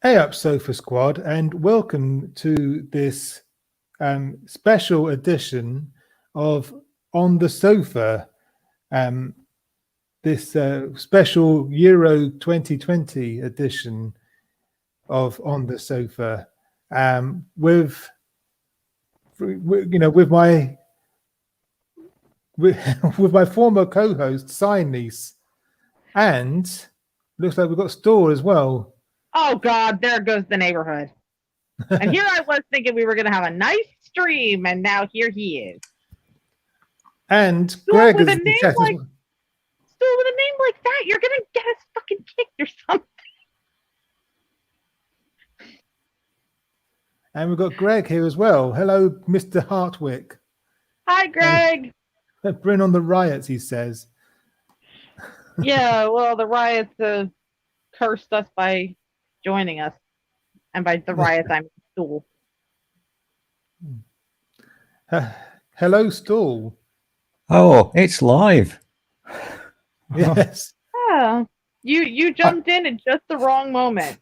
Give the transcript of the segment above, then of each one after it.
Hey up, Sofa Squad, and welcome to this special edition of On the Sofa, this special Euro 2020 edition of On the Sofa, with my with my former co-host Signese, and looks like we've got Store as well. Oh God, there goes the neighborhood. And here I was thinking we were going to have a nice stream, and now here he is. And Still Greg with is a in the name chat as like, well. still with a name like that, you're going to get us fucking kicked or something. And we've got Greg here as well. Hello, Mr. Hartwick. Hi, Greg. Bring on the riots, he says. Yeah, well, the riots cursed us by joining us. And by the riots, I mean Stool. Hello, Stool. Oh, it's live. Yes. Yeah, you jumped in at just the wrong moment.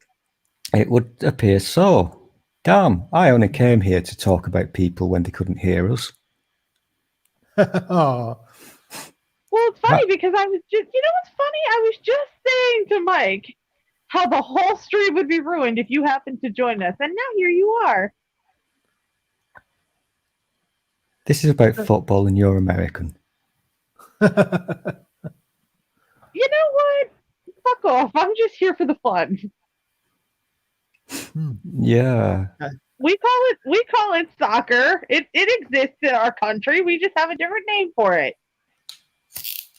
It would appear so. Damn, I only came here to talk about people when they couldn't hear us. Oh. Well, it's funny because I was just, you know what's funny? I was just saying to Mike how the whole stream would be ruined if you happened to join us. And now here you are. This is about football and you're American. You know what? Fuck off. I'm just here for the fun. Yeah. We call it soccer. It exists in our country. We just have a different name for it.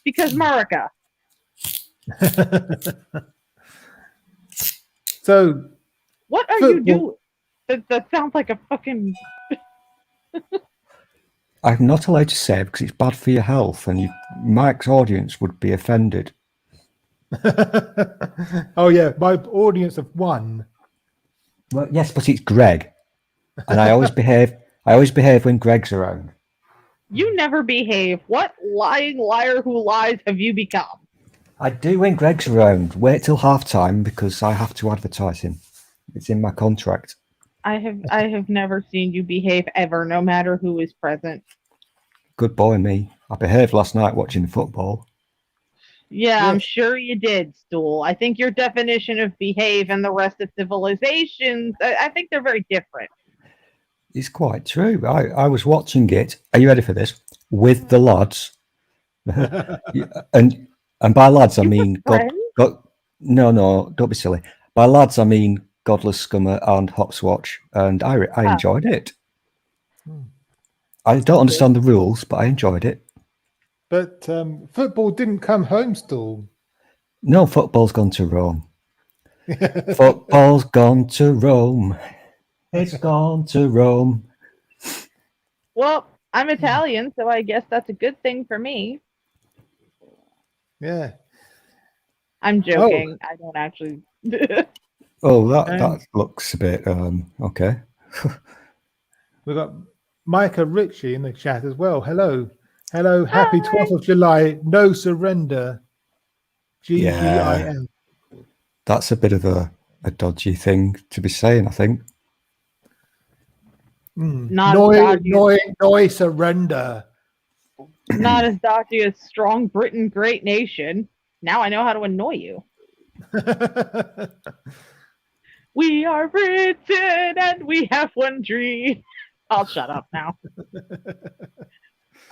Because America. So, what are you doing? That sounds like a fucking. I'm not allowed to say it because it's bad for your health, and Mike's audience would be offended. Oh yeah, my audience of one. Well, yes, but it's Greg, and I always behave. I always behave when Greg's around. You never behave. What lying liar who lies have you become? I do when Greg's around. Wait till halftime because I have to advertise him. It's in my contract. I have never seen you behave ever, no matter who is present. Good boy, me. I behaved last night watching football. Yeah, Yes. I'm sure you did, Stool. I think your definition of behave and the rest of civilizations, I think they're very different. It's quite true. I was watching it. Are you ready for this? With the lads. and by lads, I mean... No, don't be silly. By lads, I mean Godless Scummer and Hopswatch, and I enjoyed it. I don't understand the rules, but I enjoyed it. But football didn't come home, Stool. No, football's gone to Rome. Football's gone to Rome. It's gone to Rome. Well, I'm Italian, so I guess that's a good thing for me. Yeah. I'm joking. I don't actually. Oh, that looks a bit okay. We've got Micah Ritchie in the chat as well. Hello. Happy 12th of July. No surrender. GGIM. That's a bit of a dodgy thing to be saying, I think. No surrender. Not as dodgy as Strong Britain, Great Nation. Now I know how to annoy you. We are Britain and we have one dream. I'll shut up now.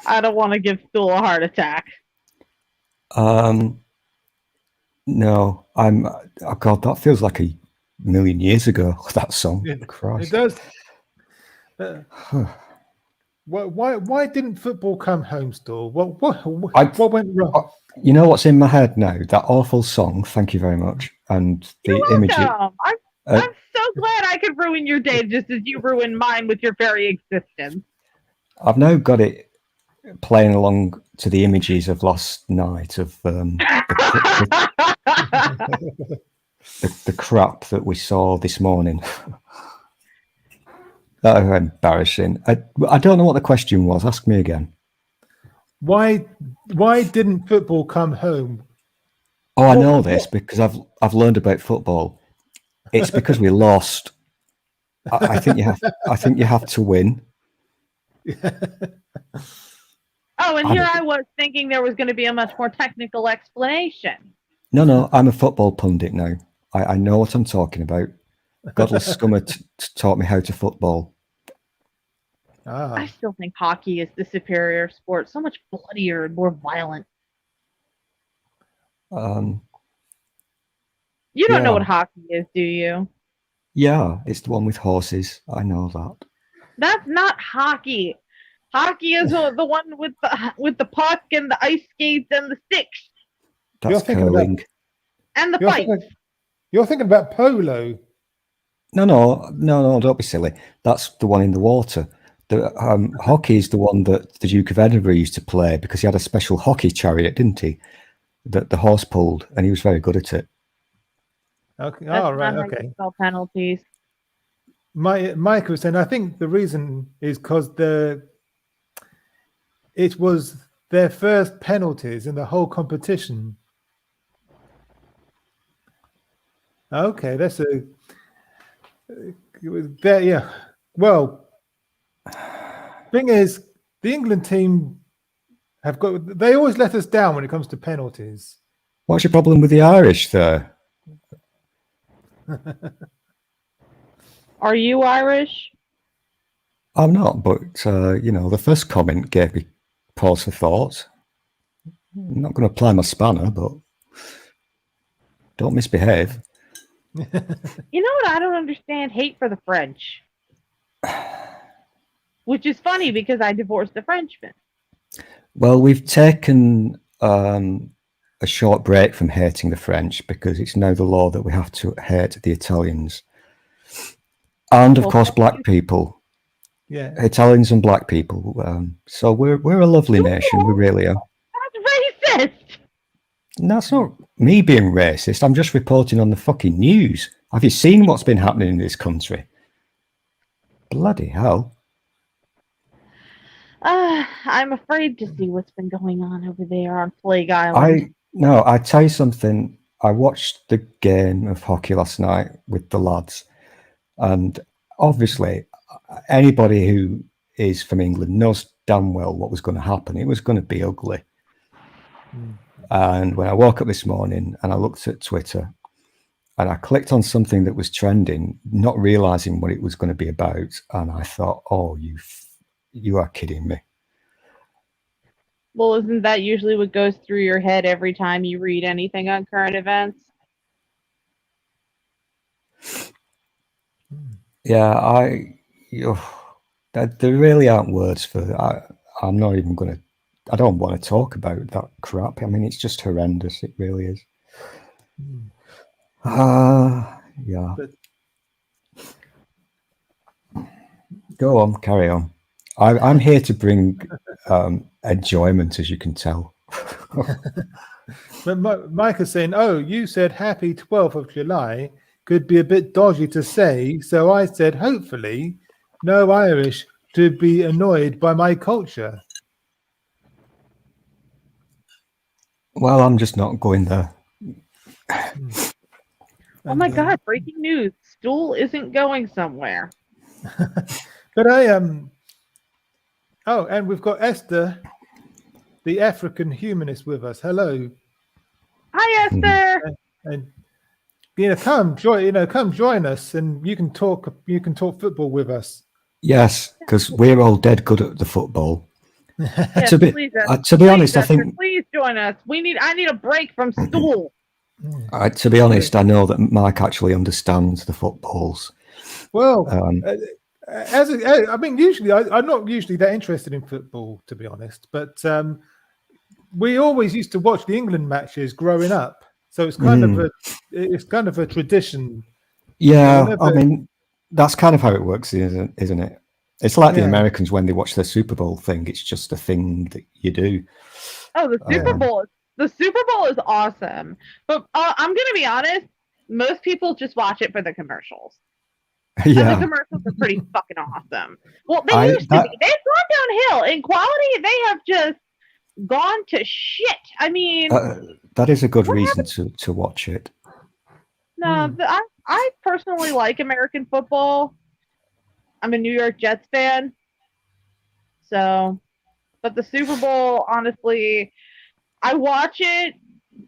I don't want to give Stool a heart attack. No, oh God, that feels like a million years ago, that song. Christ. It does. Why didn't football come home, Stool? What went wrong? You know what's in my head now? That awful song, thank you very much. And the image. I'm so glad I could ruin your day just as you ruined mine with your very existence. I've now got it playing along to the images of last night of the crap that we saw this morning. That was embarrassing. I don't know what the question was. Ask me again. Why didn't football come home? Oh, I know this because I've learned about football. It's because we lost. I think you have. I think you have to win. Oh, and here I was thinking there was going to be a much more technical explanation. No, I'm a football pundit now. I know what I'm talking about. Godless Scummer taught me how to football. I still think hockey is the superior sport. So much bloodier and more violent. You don't know what hockey is, do you? Yeah, it's the one with horses. I know that. That's not hockey. Hockey is the one with the puck and the ice skates and the sticks. That's curling. And the fights. You're thinking about polo. No, don't be silly. That's the one in the water. The hockey is the one that the Duke of Edinburgh used to play because he had a special hockey chariot, didn't he? That the horse pulled, and he was very good at it. Okay. That's right. not Okay. Spell penalties. Mike was saying, I think the reason is because it was their first penalties in the whole competition. Okay, that's yeah. Well, thing is, the England team they always let us down when it comes to penalties. What's your problem with the Irish there? Are you Irish? I'm not, but the first comment gave me pause for thought. I'm not going to apply my spanner, but don't misbehave. You know what I don't understand? Hate for the French. Which is funny because I divorced a Frenchman. Well, we've taken a short break from hating the French because it's now the law that we have to hate the Italians. And of course, black people. Yeah. Italians and black people. So we're a lovely nation. We really are. That's racist. That's not me being racist. I'm just reporting on the fucking news. Have you seen what's been happening in this country? Bloody hell. I'm afraid to see what's been going on over there on Plague Island. I tell you something. I watched the game of hockey last night with the lads, and obviously anybody who is from England knows damn well what was going to happen. It was going to be ugly. And when I woke up this morning and I looked at Twitter and I clicked on something that was trending, not realizing what it was going to be about, and I thought, oh, you are kidding me. Well, isn't that usually what goes through your head every time you read anything on current events? Yeah, there really aren't words for. I'm not even going to. I don't want to talk about that crap. I mean, it's just horrendous. It really is. Yeah. Go on, carry on. I'm here to bring enjoyment, as you can tell. But Mike is saying, oh, you said happy 12th of July could be a bit dodgy to say. So I said, hopefully, no Irish to be annoyed by my culture. Well, I'm just not going there. Oh my God, breaking news. Stool isn't going somewhere. But oh, and we've got Esther, the African humanist, with us. Hello. Hi, Esther. And come join us, and you can talk football with us. Yes, because we're all dead good at the football. Yes, to be honest, Esther, I think please join us. I need a break from Stool. To be honest, I know that Mike actually understands the footballs. Well, I mean, usually I'm not usually that interested in football, to be honest. But we always used to watch the England matches growing up, so it's kind of a tradition. Yeah, I mean, that's kind of how it works, isn't it? It's like the Americans when they watch their Super Bowl thing. It's just a thing that you do. Oh, the Super Bowl! The Super Bowl is awesome, but I'm gonna be honest. Most people just watch it for the commercials. Yeah, and the commercials are pretty fucking awesome. Well, they used to be. They've gone downhill in quality. They have just gone to shit. I mean, that is a good reason to watch it. No, I personally like American football. I'm a New York Jets fan. So, but the Super Bowl, honestly, I watch it,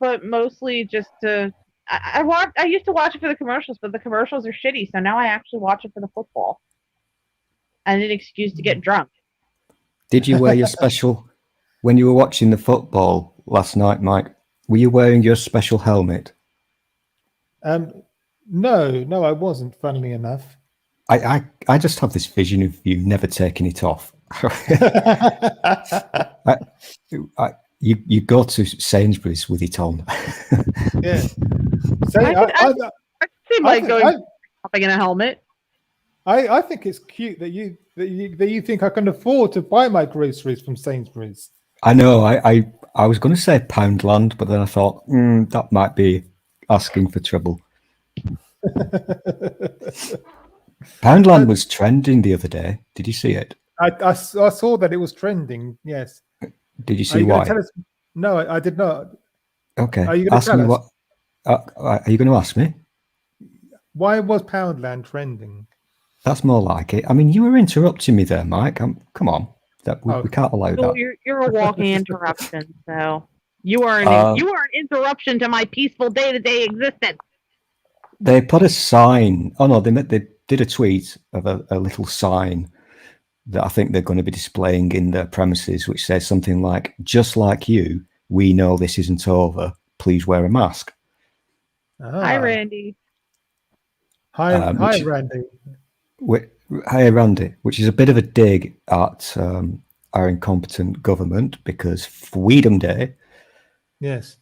but mostly just to. I used to watch it for the commercials, but the commercials are shitty. So now I actually watch it for the football and an excuse to get drunk. Did you wear your special when you were watching the football last night, Mike? Were you wearing your special helmet? No, I wasn't. Funnily enough, I just have this vision of you never taking it off. You go to Sainsbury's with it on. yeah. I can see Mike going shopping in a helmet. I think it's cute that you think I can afford to buy my groceries from Sainsbury's. I know. I was going to say Poundland, but then I thought that might be asking for trouble. Poundland was trending the other day. Did you see it? I saw that it was trending. Yes. Did you see why? No, I did not. Okay. Are you going to tell us? What? Are you going to ask me? Why was Poundland trending? That's more like it. I mean, you were interrupting me there, Mike. Come on. We can't allow that. You're a walking interruption. So you are an interruption to my peaceful day-to-day existence. They put a sign. Oh no, they did a tweet of a little sign that I think they're going to be displaying in their premises, which says something like, "Just like you, we know this isn't over. Please wear a mask." Hi, Randy. Hi, Randy. Hi, Randy, which is a bit of a dig at our incompetent government because Freedom Day. Yes.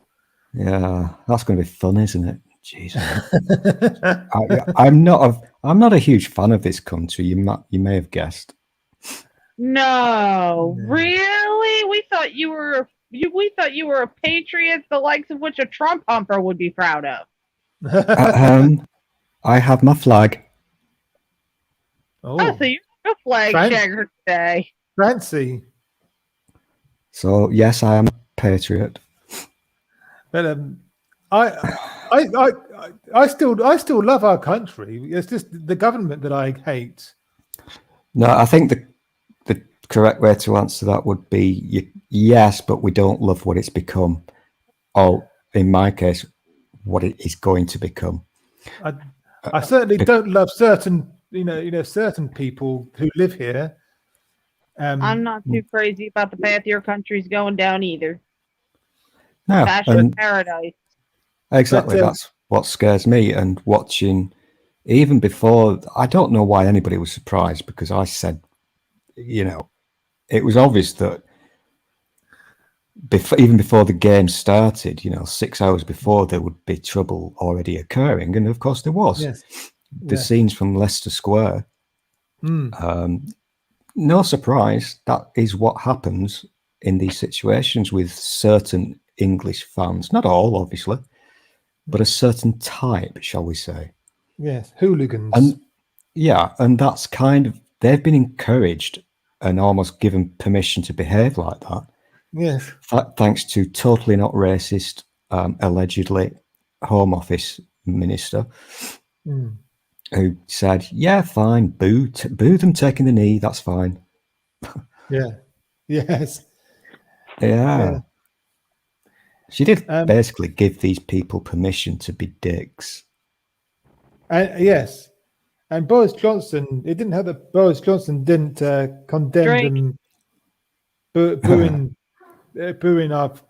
Yeah, that's going to be fun, isn't it? Jesus. I'm not a huge fan of this country. You may have guessed. No, really? We thought you were a patriot, the likes of which a Trump humper would be proud of. I have my flag. Oh, so you're a flag checker today. Fancy. So yes, I am a patriot. But I still love our country. It's just the government that I hate. No, I think the correct way to answer that would be yes, but we don't love what it's become. Or in my case, what it is going to become. I certainly don't love certain certain people who live here. I'm not too crazy about the path your country's going down either. No, Fashion paradise. Exactly, that's what scares me. And watching, even before, I don't know why anybody was surprised because I said, it was obvious that even before the game started, 6 hours before, there would be trouble already occurring, and of course there was. Yes. The scenes from Leicester Square. No surprise, that is what happens in these situations with certain English fans. Not all, obviously, but a certain type, shall we say. Yes, hooligans. And that's kind of, they've been encouraged and almost given permission to behave like that. Yes. Thanks to totally not racist, allegedly Home Office minister. Who said, yeah, fine, boo them taking the knee, that's fine. Yeah. Yes. Yeah. She did basically give these people permission to be dicks. Yes. And Boris Johnson, it didn't help that Boris Johnson didn't condemn them booing the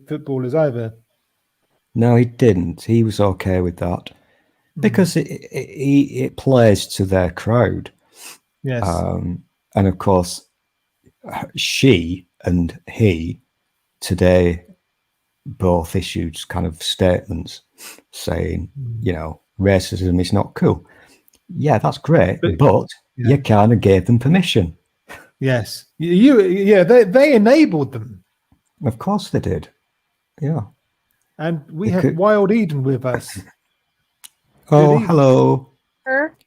footballers either. No, he didn't. He was okay with that. Because it plays to their crowd. Yes. And of course, she and he today both issued kind of statements saying, racism is not cool. Yeah, that's great, but you kind of gave them permission. Yes. They enabled them. Of course they did. Yeah. And we have Wild Eden with us. Oh, hello. Her?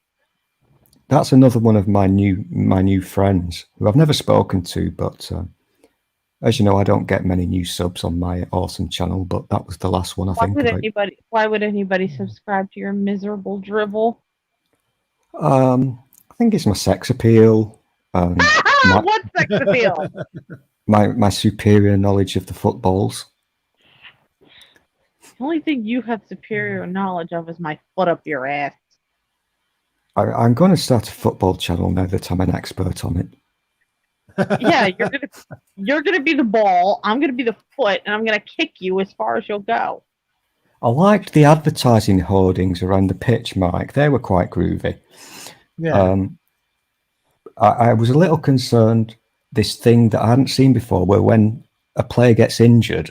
That's another one of my new friends who I've never spoken to, but As you know, I don't get many new subs on my awesome channel, but that was the last one I think. Why would anybody subscribe to your miserable drivel? I think it's my sex appeal. What sex appeal? My superior knowledge of the footballs. The only thing you have superior knowledge of is my foot up your ass. I'm going to start a football channel now that I'm an expert on it. Yeah, you're gonna be the ball. I'm gonna be the foot, and I'm gonna kick you as far as you'll go. I liked the advertising hoardings around the pitch, Mike. They were quite groovy. Yeah. I was a little concerned. This thing that I hadn't seen before, where when a player gets injured,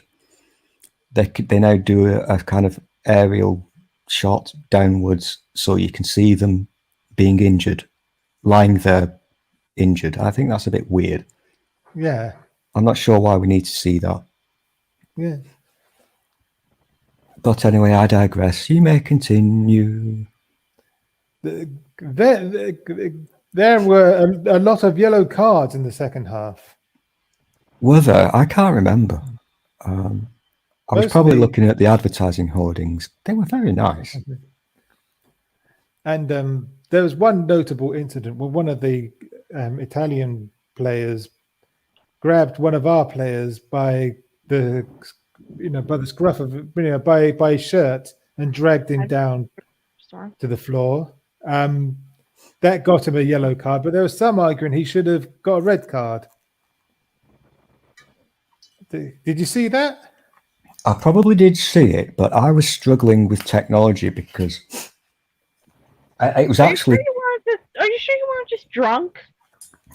they now do a kind of aerial shot downwards, so you can see them being injured, lying there injured. I think that's a bit weird. Yeah. I'm not sure why we need to see that. Yeah. But anyway, I digress. You may continue. There were a lot of yellow cards in the second half. Were there? I can't remember. I was probably looking at the advertising hoardings. They were very nice. And there was one notable incident where one of the Italian players grabbed one of our players by the scruff of by his shirt and dragged him down to the floor. That got him a yellow card, but there was some arguing he should have got a red card. Did you see that? I probably did see it, but I was struggling with technology because it was actually. Are you sure you weren't just drunk?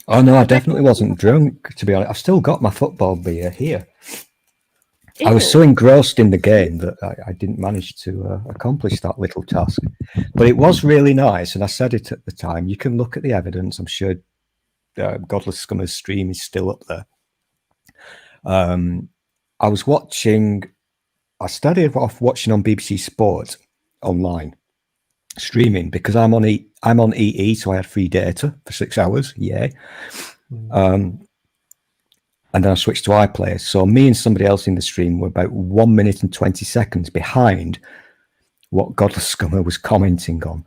Oh no, I definitely wasn't drunk. To be honest, I've still got my football beer here. Ew. I was so engrossed in the game that I didn't manage to accomplish that little task. But it was really nice, and I said it at the time. You can look at the evidence. I'm sure Godless Scummer's stream is still up there. I was watching. I started off watching on BBC Sport online, streaming because I'm on EE, so I had free data for 6 hours. Yay! And then I switched to iPlayer. So me and somebody else in the stream were about 1 minute and 20 seconds behind what Godless Scummer was commentating on.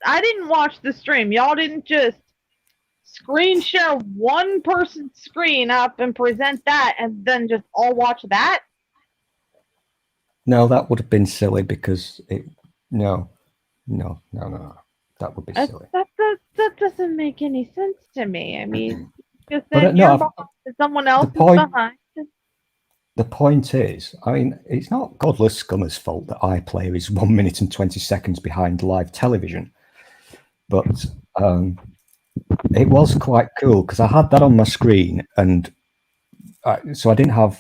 I didn't watch the stream. Y'all didn't just screen share one person's screen up and present that and then just all watch that? No, that would have been silly because no. That would be silly. That doesn't make any sense to me. I mean, just someone else is behind. The point is, I mean, it's not Godless Scummer's fault that iPlayer is 1 minute and 20 seconds behind live television. But it was quite cool because I had that on my screen, and so I didn't have.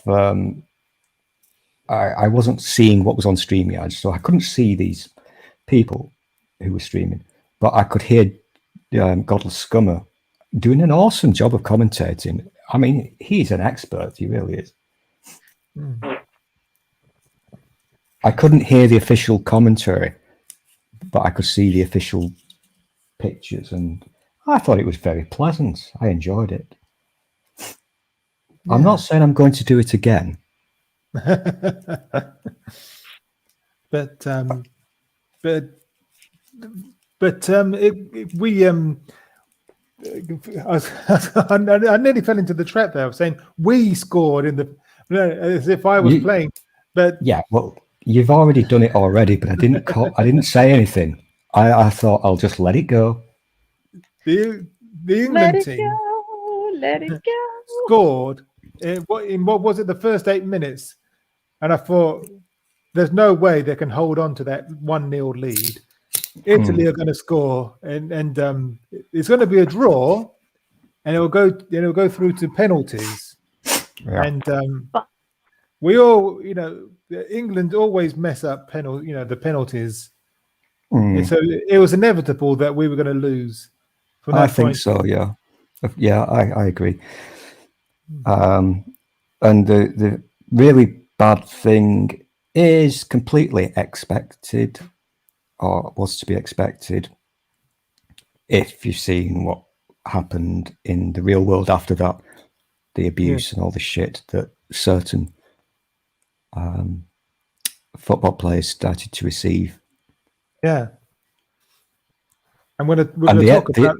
I wasn't seeing what was on StreamYard, so I couldn't see these people who were streaming, but I could hear Godless Scummer doing an awesome job of commentating. I mean, he's an expert. He really is. I couldn't hear the official commentary, but I could see the official pictures, and I thought it was very pleasant. I enjoyed it. Yeah. I'm not saying I'm going to do it again. but I nearly fell into the trap there of saying we scored in the as if I was playing. But yeah, well, you've already done it already. But I didn't say anything. I thought I'll just let it go. The England team let it go. Scored in what was it, the first 8 minutes, and I thought there's no way they can hold on to that 1-0 lead. Italy are going to score, and it's going to be a draw, and it will go through to penalties. Yeah. And we all, England always mess up the penalties. So it was inevitable that we were going to lose. I think so. Yeah, I agree. And the really bad thing is completely expected, or was to be expected, if you've seen what happened in the real world after that, the abuse and all the shit that certain football players started to receive. Yeah. And we're going to talk about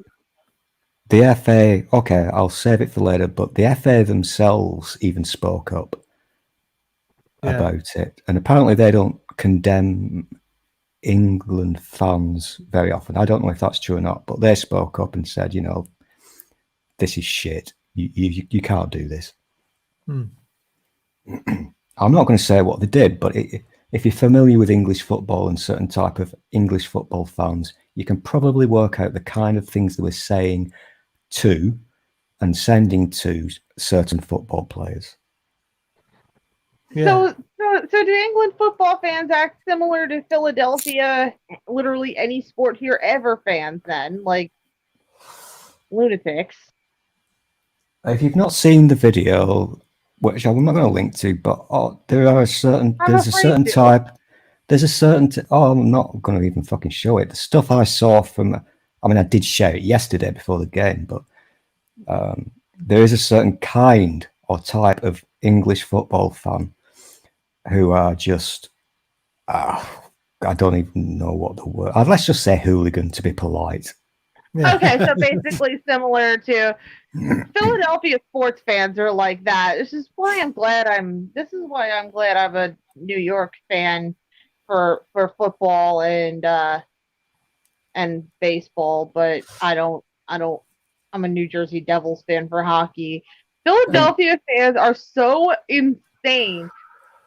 the FA. Okay, I'll save it for later. But the FA themselves even spoke up about it, and apparently they don't condemn England fans very often. I don't know if that's true or not, but they spoke up and said, you know, this is shit. You can't do this. I'm not going to say what they did, but if you're familiar with English football and certain type of English football fans, you can probably work out the kind of things they were saying to and sending to certain football players. Yeah. So do England football fans act similar to Philadelphia, literally any sport here ever fans then? Like lunatics. If you've not seen the video, which I'm not going to link to, but there's a certain type. I'm not going to even fucking show it. The stuff I saw I did share it yesterday before the game, but there is a certain kind or type of English football fan who are just, I don't even know what the word. Let's just say hooligan to be polite. Okay, so basically similar to Philadelphia sports fans are like that. This is why I'm glad I'm a New York fan for football and baseball, but I'm a New Jersey Devils fan for hockey. Philadelphia fans are so insane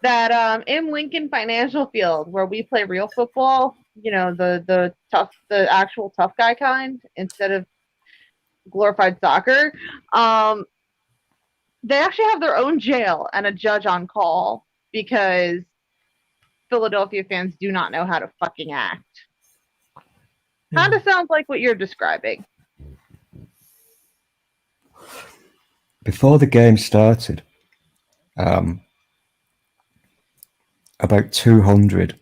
that in Lincoln Financial Field, where we play real football, you know, the actual tough guy kind, instead of glorified soccer, they actually have their own jail and a judge on call because Philadelphia fans do not know how to fucking act. Kind of sounds like what you're describing. Before the game started, about 200,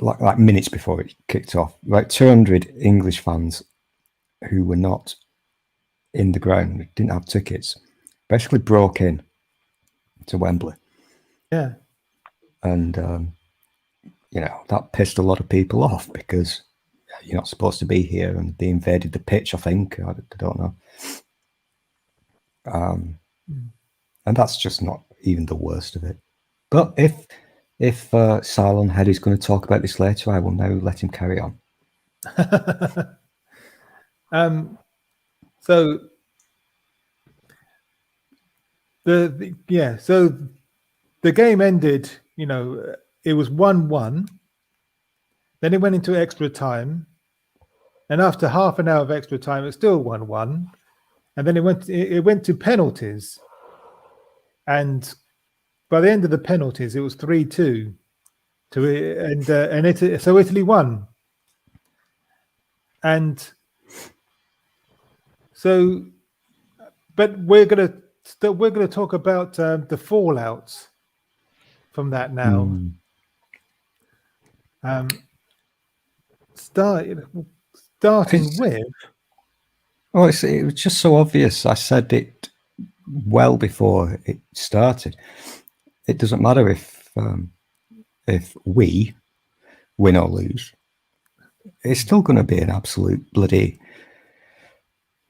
like minutes before it kicked off, about 200 English fans who were not in the ground, didn't have tickets, basically broke in to Wembley. Yeah. And, that pissed a lot of people off because you're not supposed to be here, and they invaded the pitch, I think. I don't know. And that's just not even the worst of it. But if Cylon Head is going to talk about this later, I will now let him carry on. So the game ended, it was 1-1. Then it went into extra time. And after half an hour of extra time, it's still 1-1. And then it went to penalties. And by the end of the penalties, it was 3-2 so Italy won. And so, but we're gonna talk about the fallouts from that now. Starting with. Oh, it was just so obvious. I said it well before it started. It doesn't matter if we win or lose. It's still going to be an absolute bloody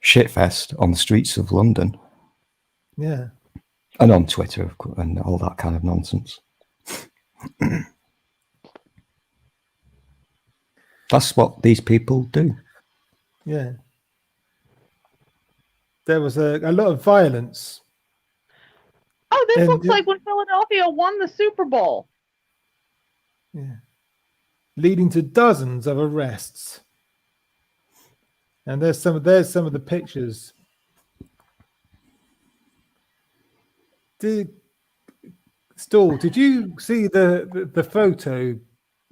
shitfest on the streets of London. Yeah. And on Twitter, of course, and all that kind of nonsense. That's what these people do. Yeah. There was a lot of violence. Oh, this looks like when Philadelphia won the Super Bowl. Yeah. Leading to dozens of arrests. And there's some of the pictures. Did you see the photo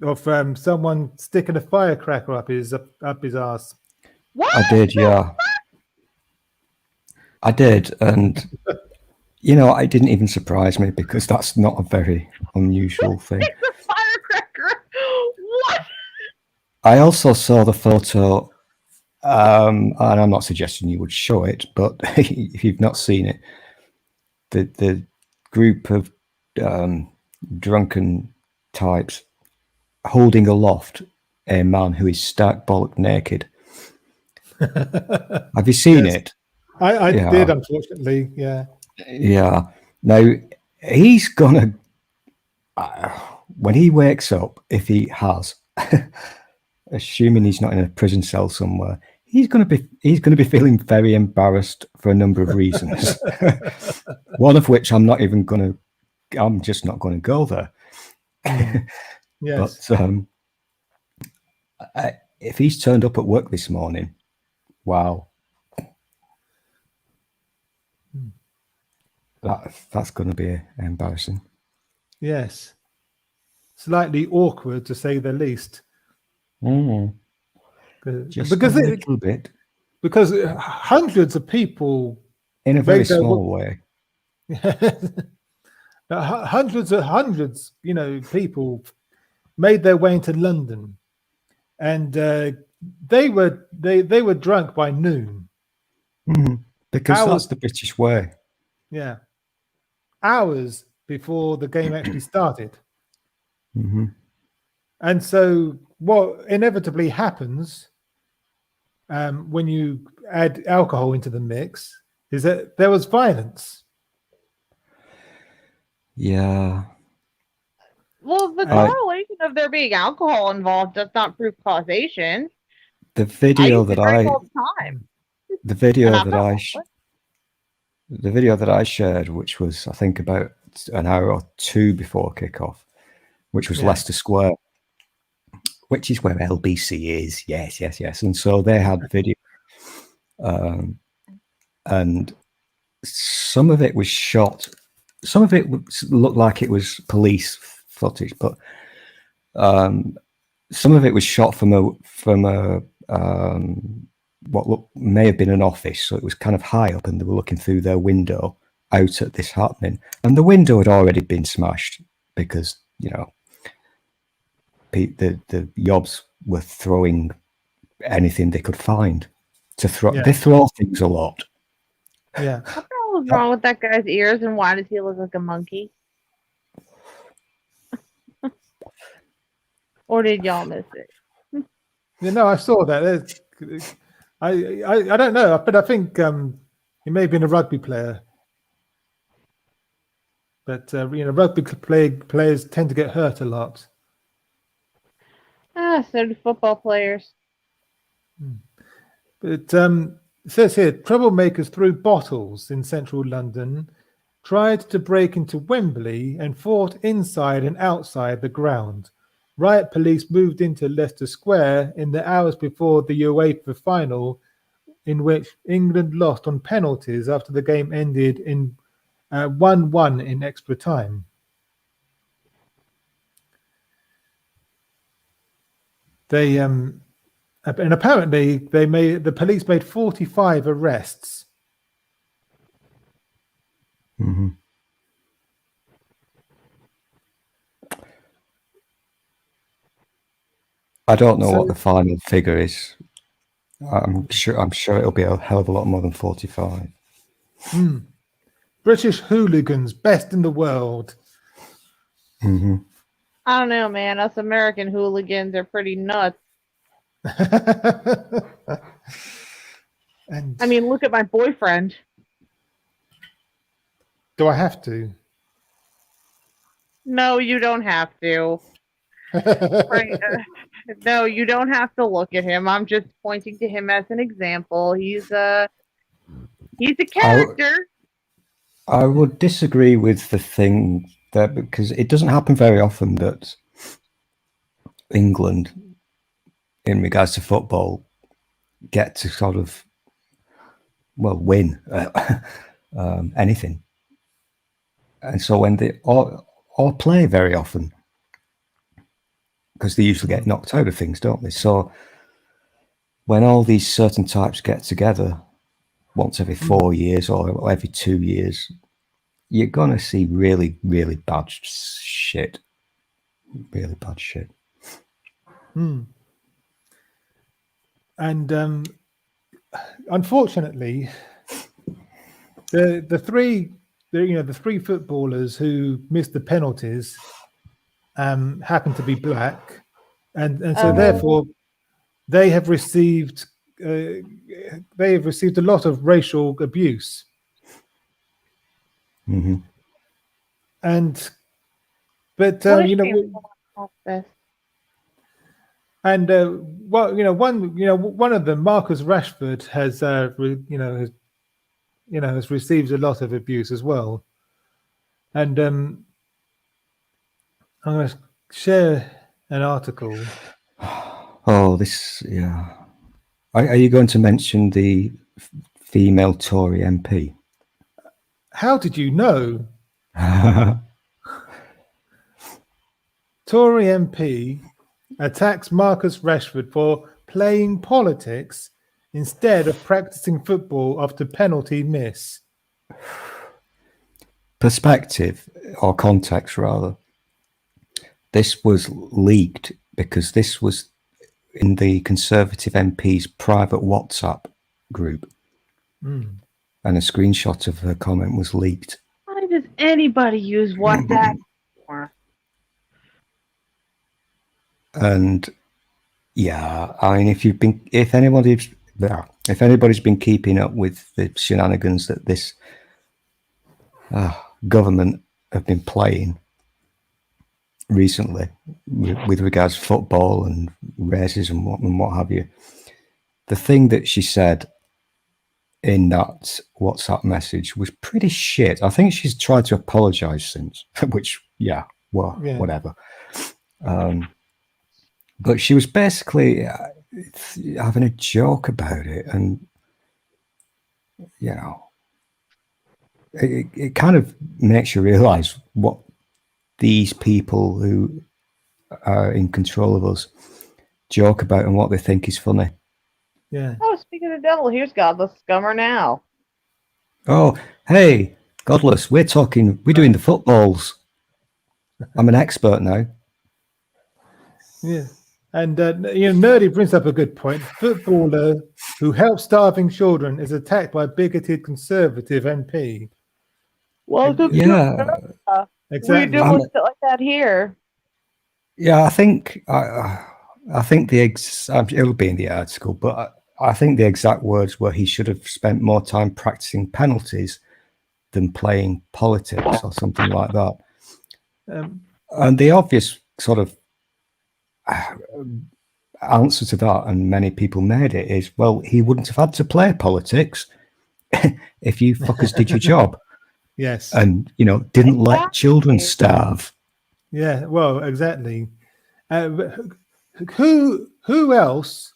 of someone sticking a firecracker up his ass? What? I did, yeah. I did, and it didn't even surprise me because that's not a very unusual thing. It's a firecracker. What? I also saw the photo And I'm not suggesting you would show it, but if you've not seen it, the group of drunken types holding aloft a man who is stark bollock naked. Have you seen Yes. it? I Yeah. did, unfortunately. Yeah. Yeah. Now he's gonna when he wakes up, if he has, assuming he's not in a prison cell somewhere, he's gonna be feeling very embarrassed for a number of reasons. One of which I'm just not gonna go there. Yes. But if he's turned up at work this morning, wow. That's going to be embarrassing. Yes. Slightly awkward, to say the least. Just because a little bit. Because hundreds of people in a very small way. hundreds, people made their way into London, and they were drunk by noon. Because that's the British way. Yeah, hours before the game actually started. And so what inevitably happens when you add alcohol into the mix is that there was violence. Yeah. Well, the correlation of there being alcohol involved does not prove causation. The video that I shared, which was I think about an hour or two before kickoff, which was Leicester Square, which is where LBC is. Yes. And so they had video, and some of it was shot. Some of it looked like it was police footage, but some of it was shot from a what may have been an office. So it was kind of high up, and they were looking through their window out at this happening, and the window had already been smashed because the yobs were throwing anything they could find to throw. They throw things a lot. Yeah. What the hell is wrong with that guy's ears, and why does he look like a monkey? Or did y'all miss it? I saw that. I don't know, but I think he may have been a rugby player. But rugby players tend to get hurt a lot. So do football players. But it says here, troublemakers threw bottles in central London, tried to break into Wembley, and fought inside and outside the ground. Riot police moved into Leicester Square in the hours before the UEFA final, in which England lost on penalties after the game ended in 1-1 in extra time. They and apparently the police made 45 arrests. I don't know what the final figure is. I'm sure it'll be a hell of a lot more than 45. British hooligans, best in the world. I don't know, man. Us American hooligans are pretty nuts. And I mean, look at my boyfriend. Do I have to? No, you don't have to. Right. No, you don't have to look at him. I'm just pointing to him as an example. He's a character. I would disagree with the thing there, because it doesn't happen very often that England, in regards to football, get to sort of win anything, and so when they or play very often, because they usually get knocked out of things, don't they? So when all these certain types get together once every 4 years or every 2 years, you're going to see really, really bad shit. Really bad shit. And unfortunately, the three footballers who missed the penalties happen to be black, and so therefore they have received a lot of racial abuse. Mm-hmm. But What a you know, shame about this. and one of them, Marcus Rashford, has has received a lot of abuse as well. And I'm going to share an article. Oh, this, yeah. Are you going to mention the female Tory MP? How did you know? Tory MP attacks Marcus Rashford for playing politics instead of practicing football after penalty miss. Perspective, or context rather. This was leaked because this was in the Conservative MP's private WhatsApp group. And a screenshot of her comment was leaked. Why does anybody use WhatsApp anymore? And yeah, I mean, if anybody's been keeping up with the shenanigans that this government have been playing recently with regards to football and racism and what have you, the thing that she said in that WhatsApp message was pretty shit. I think she's tried to apologize since, which, whatever. But she was basically having a joke about it, and it kind of makes you realize what these people who are in control of us joke about and what they think is funny. Yeah. Oh, speaking of the devil, here's Godless Scummer now. Oh, hey, Godless, we're doing the footballs. I'm an expert now. Yeah. And Nerdy brings up a good point. Footballer who helps starving children is attacked by bigoted Conservative MP. Welcome Yeah, Exactly. We do shit like that here. yeah. I think it'll be in the article, but I think the exact words were he should have spent more time practicing penalties than playing politics or something like that. And the obvious sort of answer to that, and many people made it, is, well, he wouldn't have had to play politics if you fuckers did your job. Yes. And, didn't let children starve. Yeah, well, exactly. Who else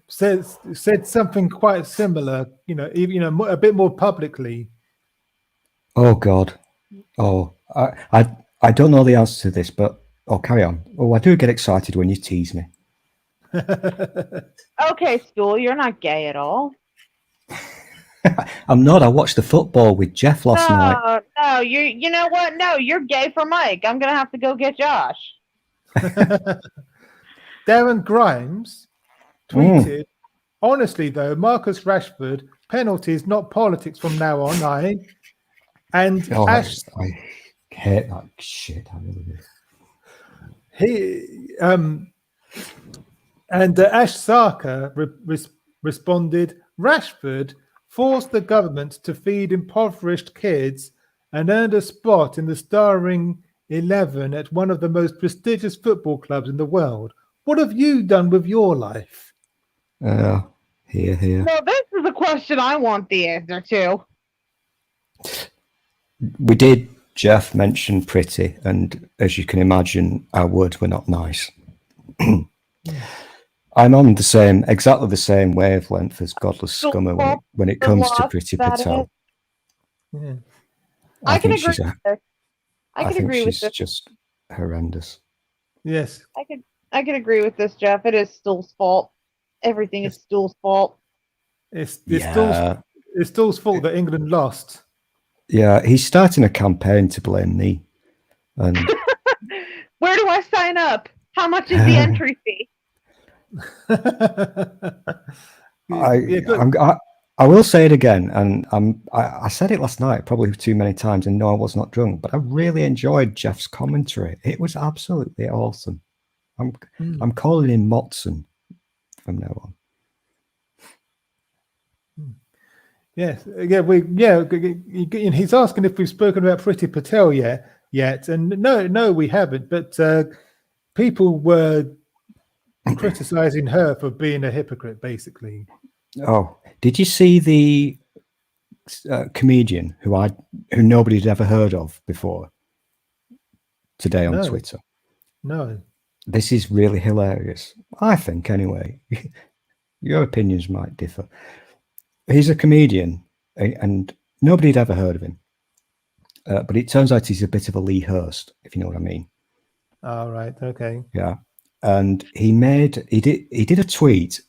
said something quite similar, a bit more publicly? Oh, God. Oh, I don't know the answer to this, but carry on. Oh, I do get excited when you tease me. Okay, Stool, you're not gay at all. I'm not. I watched the football with Jeff last night. No, you know what? No, you're gay for Mike. I'm gonna have to go get Josh. Darren Grimes tweeted, honestly though, Marcus Rashford, penalties, not politics from now on, And I hate that shit. I really do. Ash Sarkar responded, Rashford forced the government to feed impoverished kids and earned a spot in the starring 11 at one of the most prestigious football clubs in the world. What have you done with your life? Here. No, this is a question I want the answer to. We did, Jeff, mention pretty, and as you can imagine, our words were not nice. I'm on exactly the same wavelength as Godless Scummer when it comes to Priti Patel. Yeah. I can agree with this. I think she's just horrendous. Yes. I can agree with this, Jeff. It is Stool's fault. Everything is Stool's fault. It's Stool's fault that England lost. Yeah, he's starting a campaign to blame me. And where do I sign up? How much is the entry fee? Yeah, good. I will say it again, and I said it last night probably too many times, and no, I was not drunk, but I really enjoyed Jeff's commentary. It was absolutely awesome. I'm calling him Motson from now on. Yes, he's asking if we've spoken about Priti Patel yet, and no, we haven't. But people were criticizing her for being a hypocrite, basically. Oh, did you see the comedian who nobody had ever heard of before today on Twitter? No. This is really hilarious, I think, anyway. Your opinions might differ. He's a comedian, and nobody had ever heard of him. But it turns out he's a bit of a Lee Hurst, if you know what I mean. All right. Okay. Yeah. And he did a tweet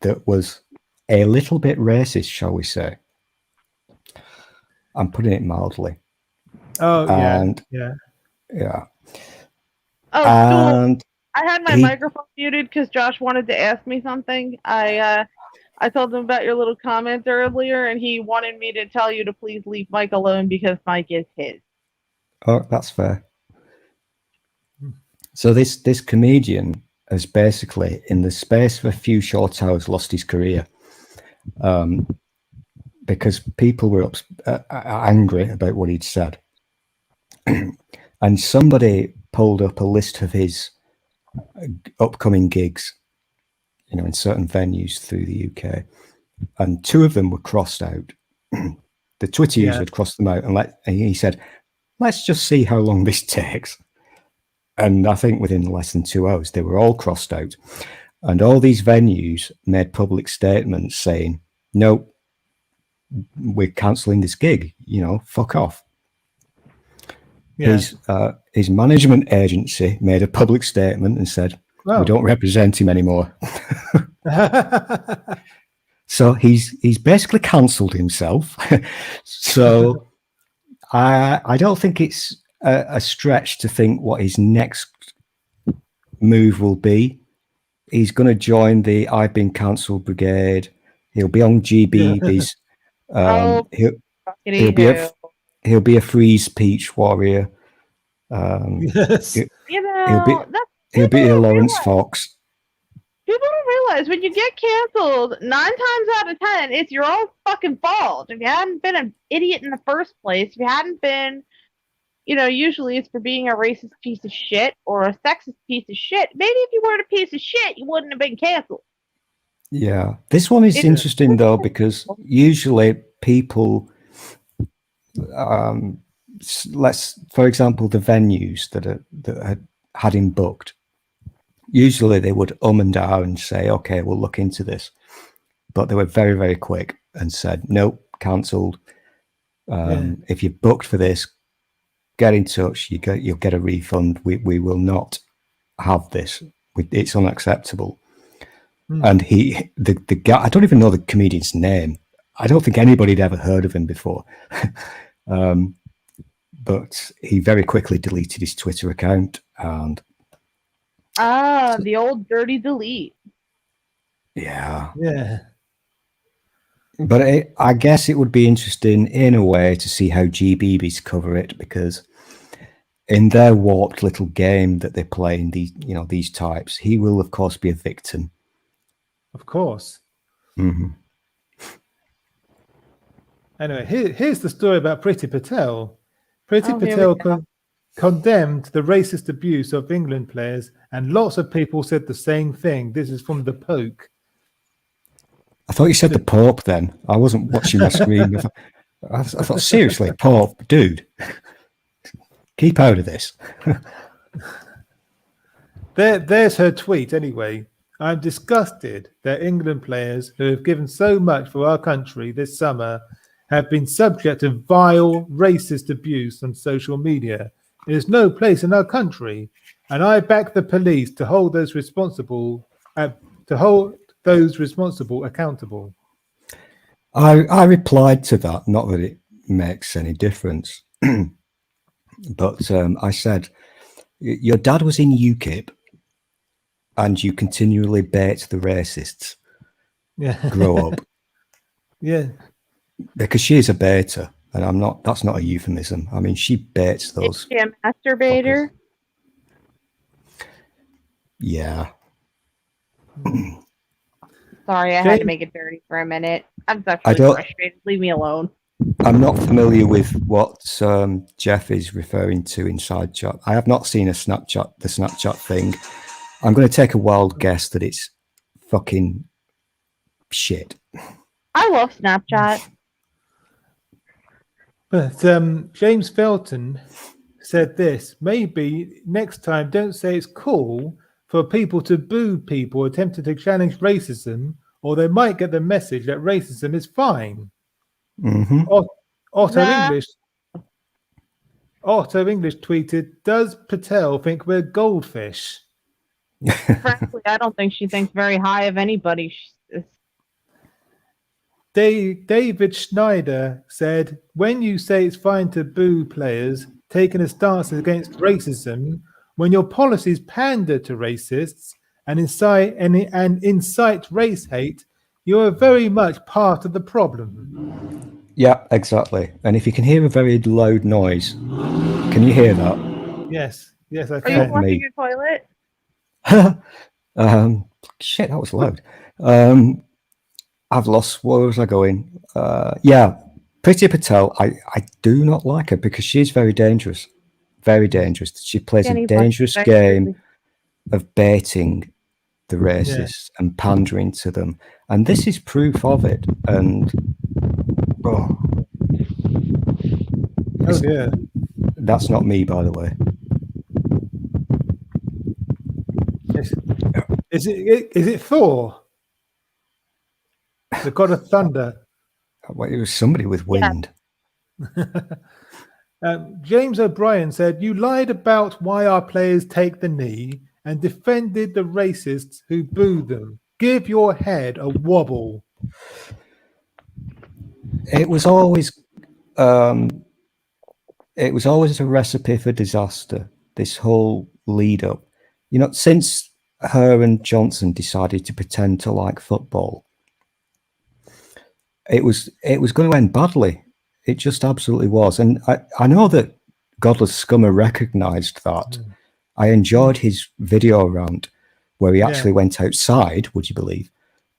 that was a little bit racist, shall we say. I'm putting it mildly. Oh, yeah. Yeah. Oh, and I had my microphone muted because Josh wanted to ask me something. I told him about your little comment earlier, and he wanted me to tell you to please leave Mike alone because Mike is his. Oh, that's fair. So this comedian has basically, in the space of a few short hours, lost his career because people were angry about what he'd said. And somebody pulled up a list of his upcoming gigs, in certain venues through the UK, and two of them were crossed out. The Twitter user had crossed them out, and he said, "Let's just see how long this takes." And I think within less than 2 hours, they were all crossed out, and all these venues made public statements saying, "No, we're cancelling this gig. Fuck off." Yeah. His management agency made a public statement and said, "We don't represent him anymore." So he's basically cancelled himself. So I don't think it's a stretch to think what his next move will be. He's going to join the "I've been cancelled" brigade. He'll be on GBB's. He'll be a free speech warrior. Yes. He'll be a Lawrence Fox. People don't realize when you get canceled, 9 times out of 10, it's your own fucking fault. If you hadn't been an idiot in the first place, if you hadn't been, usually it's for being a racist piece of shit or a sexist piece of shit. Maybe if you weren't a piece of shit, you wouldn't have been canceled. Yeah. This one is interesting, though, because usually people, for example, the venues that had him booked, usually they would and ah and say, "Okay, we'll look into this." But they were very, very quick and said, "Nope, cancelled. If you're booked for this, get in touch. You'll get a refund. We will not have this. It's unacceptable." And the guy, I don't even know the comedian's name. I don't think anybody had ever heard of him before. But he very quickly deleted his Twitter account and. The old dirty delete. Yeah. Yeah. But I guess it would be interesting in a way to see how GBBs cover it, because in their warped little game that they play in these types, he will of course be a victim. Of course. Mm-hmm. Anyway, here's the story about Priti Patel. Priti Patel condemned the racist abuse of England players, and lots of people said the same thing. This is from the Poke. I thought you said the Pope then. I wasn't watching my screen. I thought, seriously, Pope, dude, keep out of this. There's her tweet anyway. "I'm disgusted that England players who have given so much for our country this summer have been subject to vile racist abuse on social media. There is no place in our country, and I back the police to hold those responsible accountable." I replied to that, not that it makes any difference, but I said, "Your dad was in UKIP, and you continually bait the racists. Yeah. Grow up. Yeah. Because she is a baiter, and I'm not. That's not a euphemism. I mean, she baits Is those. she a masturbator? fuckers. Yeah. Sorry, I had to James- make it dirty for a minute. I'm I actually don't- frustrated. Leave me alone. I'm not familiar with what Jeff is referring to in side chat. I have not seen the Snapchat thing. I'm going to take a wild guess that it's fucking shit. I love Snapchat. But James Felton said this: maybe next time, don't say it's cool for people to boo people attempting to challenge racism, or they might get the message that racism is fine. Hmm. Otto Nah. English tweeted, "Does Patel think we're goldfish?" Frankly, I don't think she thinks very high of anybody. David Schneider said, "When you say it's fine to boo players taking a stance against racism, when your policies pander to racists and incite race hate, you are very much part of the problem." Yeah, exactly. And if you can hear a very loud noise, can you hear that? Yes, I Are you Fuck can. flushing me. your toilet? Shit, that was loud. I've lost. Where was I going? Yeah, Priti Patel. I do not like her because she's very dangerous. Very dangerous. She plays Jenny a dangerous Buck- game of baiting the racists and pandering to them, and this is proof of it. And oh, Oh dear. that's not me, by the way. Is it Thor, the god of thunder? Well, it was somebody with wind. James O'Brien said, "You lied about why our players take the knee and defended the racists who booed them. Give your head a wobble." It was always a recipe for disaster. This whole lead up, since her and Johnson decided to pretend to like football, it was going to end badly. It just absolutely was. And I know that Godless Scummer recognised that. I enjoyed his video rant where he actually went outside, would you believe,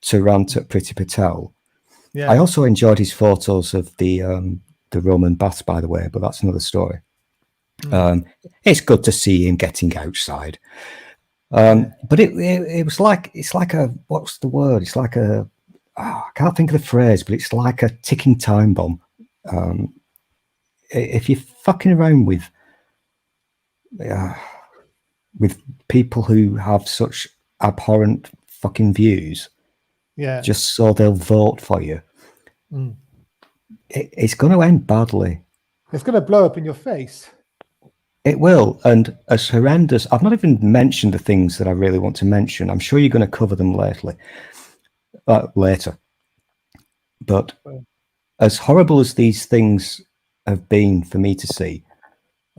to rant at Priti Patel. Yeah. I also enjoyed his photos of the Roman baths, by the way, but that's another story. It's good to see him getting outside. But it was like, it's like a, what's the word? It's like a, I can't think of the phrase, but it's like a ticking time bomb. If you're fucking around with people who have such abhorrent fucking views, just so they'll vote for you, it's going to end badly. It's going to blow up in your face. It will. And as horrendous, I've not even mentioned the things that I really want to mention. I'm sure you're going to cover them later. But as horrible as these things have been for me to see,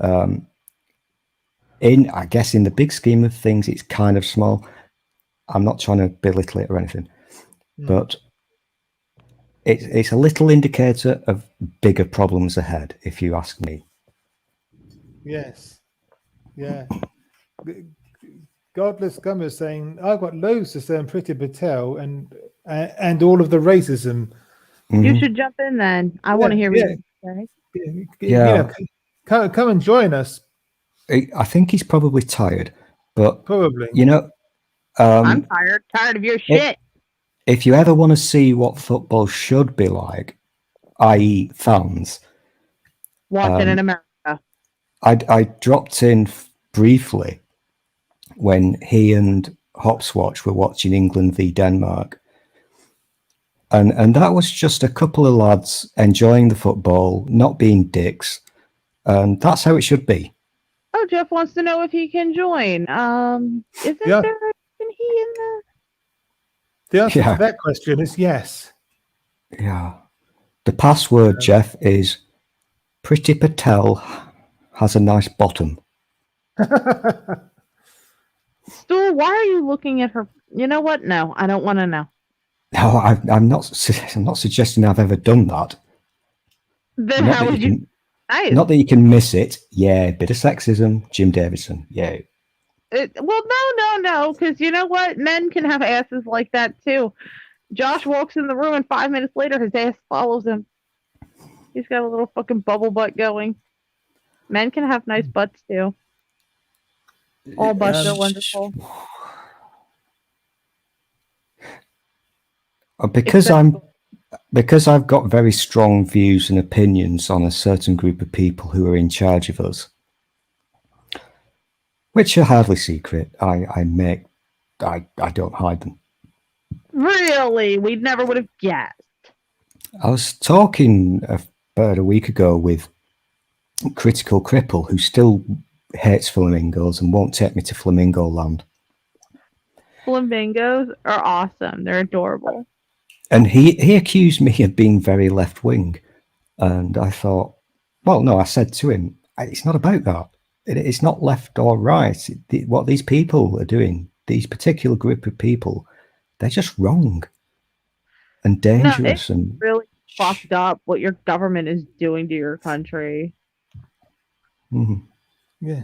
I guess in the big scheme of things, it's kind of small. I'm not trying to belittle it or anything, but it's a little indicator of bigger problems ahead, if you ask me. Yes. Yeah. Godless Scummer saying, "I've got loads to say on Priti Patel and all of the racism." You should jump in then. I want to hear what you say. Yeah. Come and join us. I think he's probably tired, but Probably. I'm tired of your shit. If you ever want to see what football should be like, i.e. fans, watch it in America. I dropped in briefly when he and Hopswatch were watching England v Denmark. And that was just a couple of lads enjoying the football, not being dicks. And that's how it should be. Oh, Jeff wants to know if he can join. Isn't there he in the... The answer to that question is yes. Yeah. The password, Jeff, is Priti Patel has a nice bottom. Stool, why are you looking at her? You know what? No, I don't want to know. No, I'm not. I'm not suggesting I've ever done that. Then Not how that would you you? can. Nice. Not that you can miss it. Yeah, bit of sexism. Jim Davidson. Yeah. Well, no, because you know what? Men can have asses like that too. Josh walks in the room, and 5 minutes later, his ass follows him. He's got a little fucking bubble butt going. Men can have nice butts too. All butts are wonderful. Because Except- because I've got very strong views and opinions on a certain group of people who are in charge of us, which are hardly secret. I don't hide them. Really, we never would have guessed. I was talking about a week ago with Critical Cripple, who still hates flamingos and won't take me to Flamingo Land. Flamingos are awesome. They're adorable. And he accused me of being very left wing. And I thought, well, no, I said to him, it's not about that. It's not left or right. What these people are doing, these particular group of people, they're just wrong and dangerous. No, it's really fucked up what your government is doing to your country. Mm-hmm. Yeah.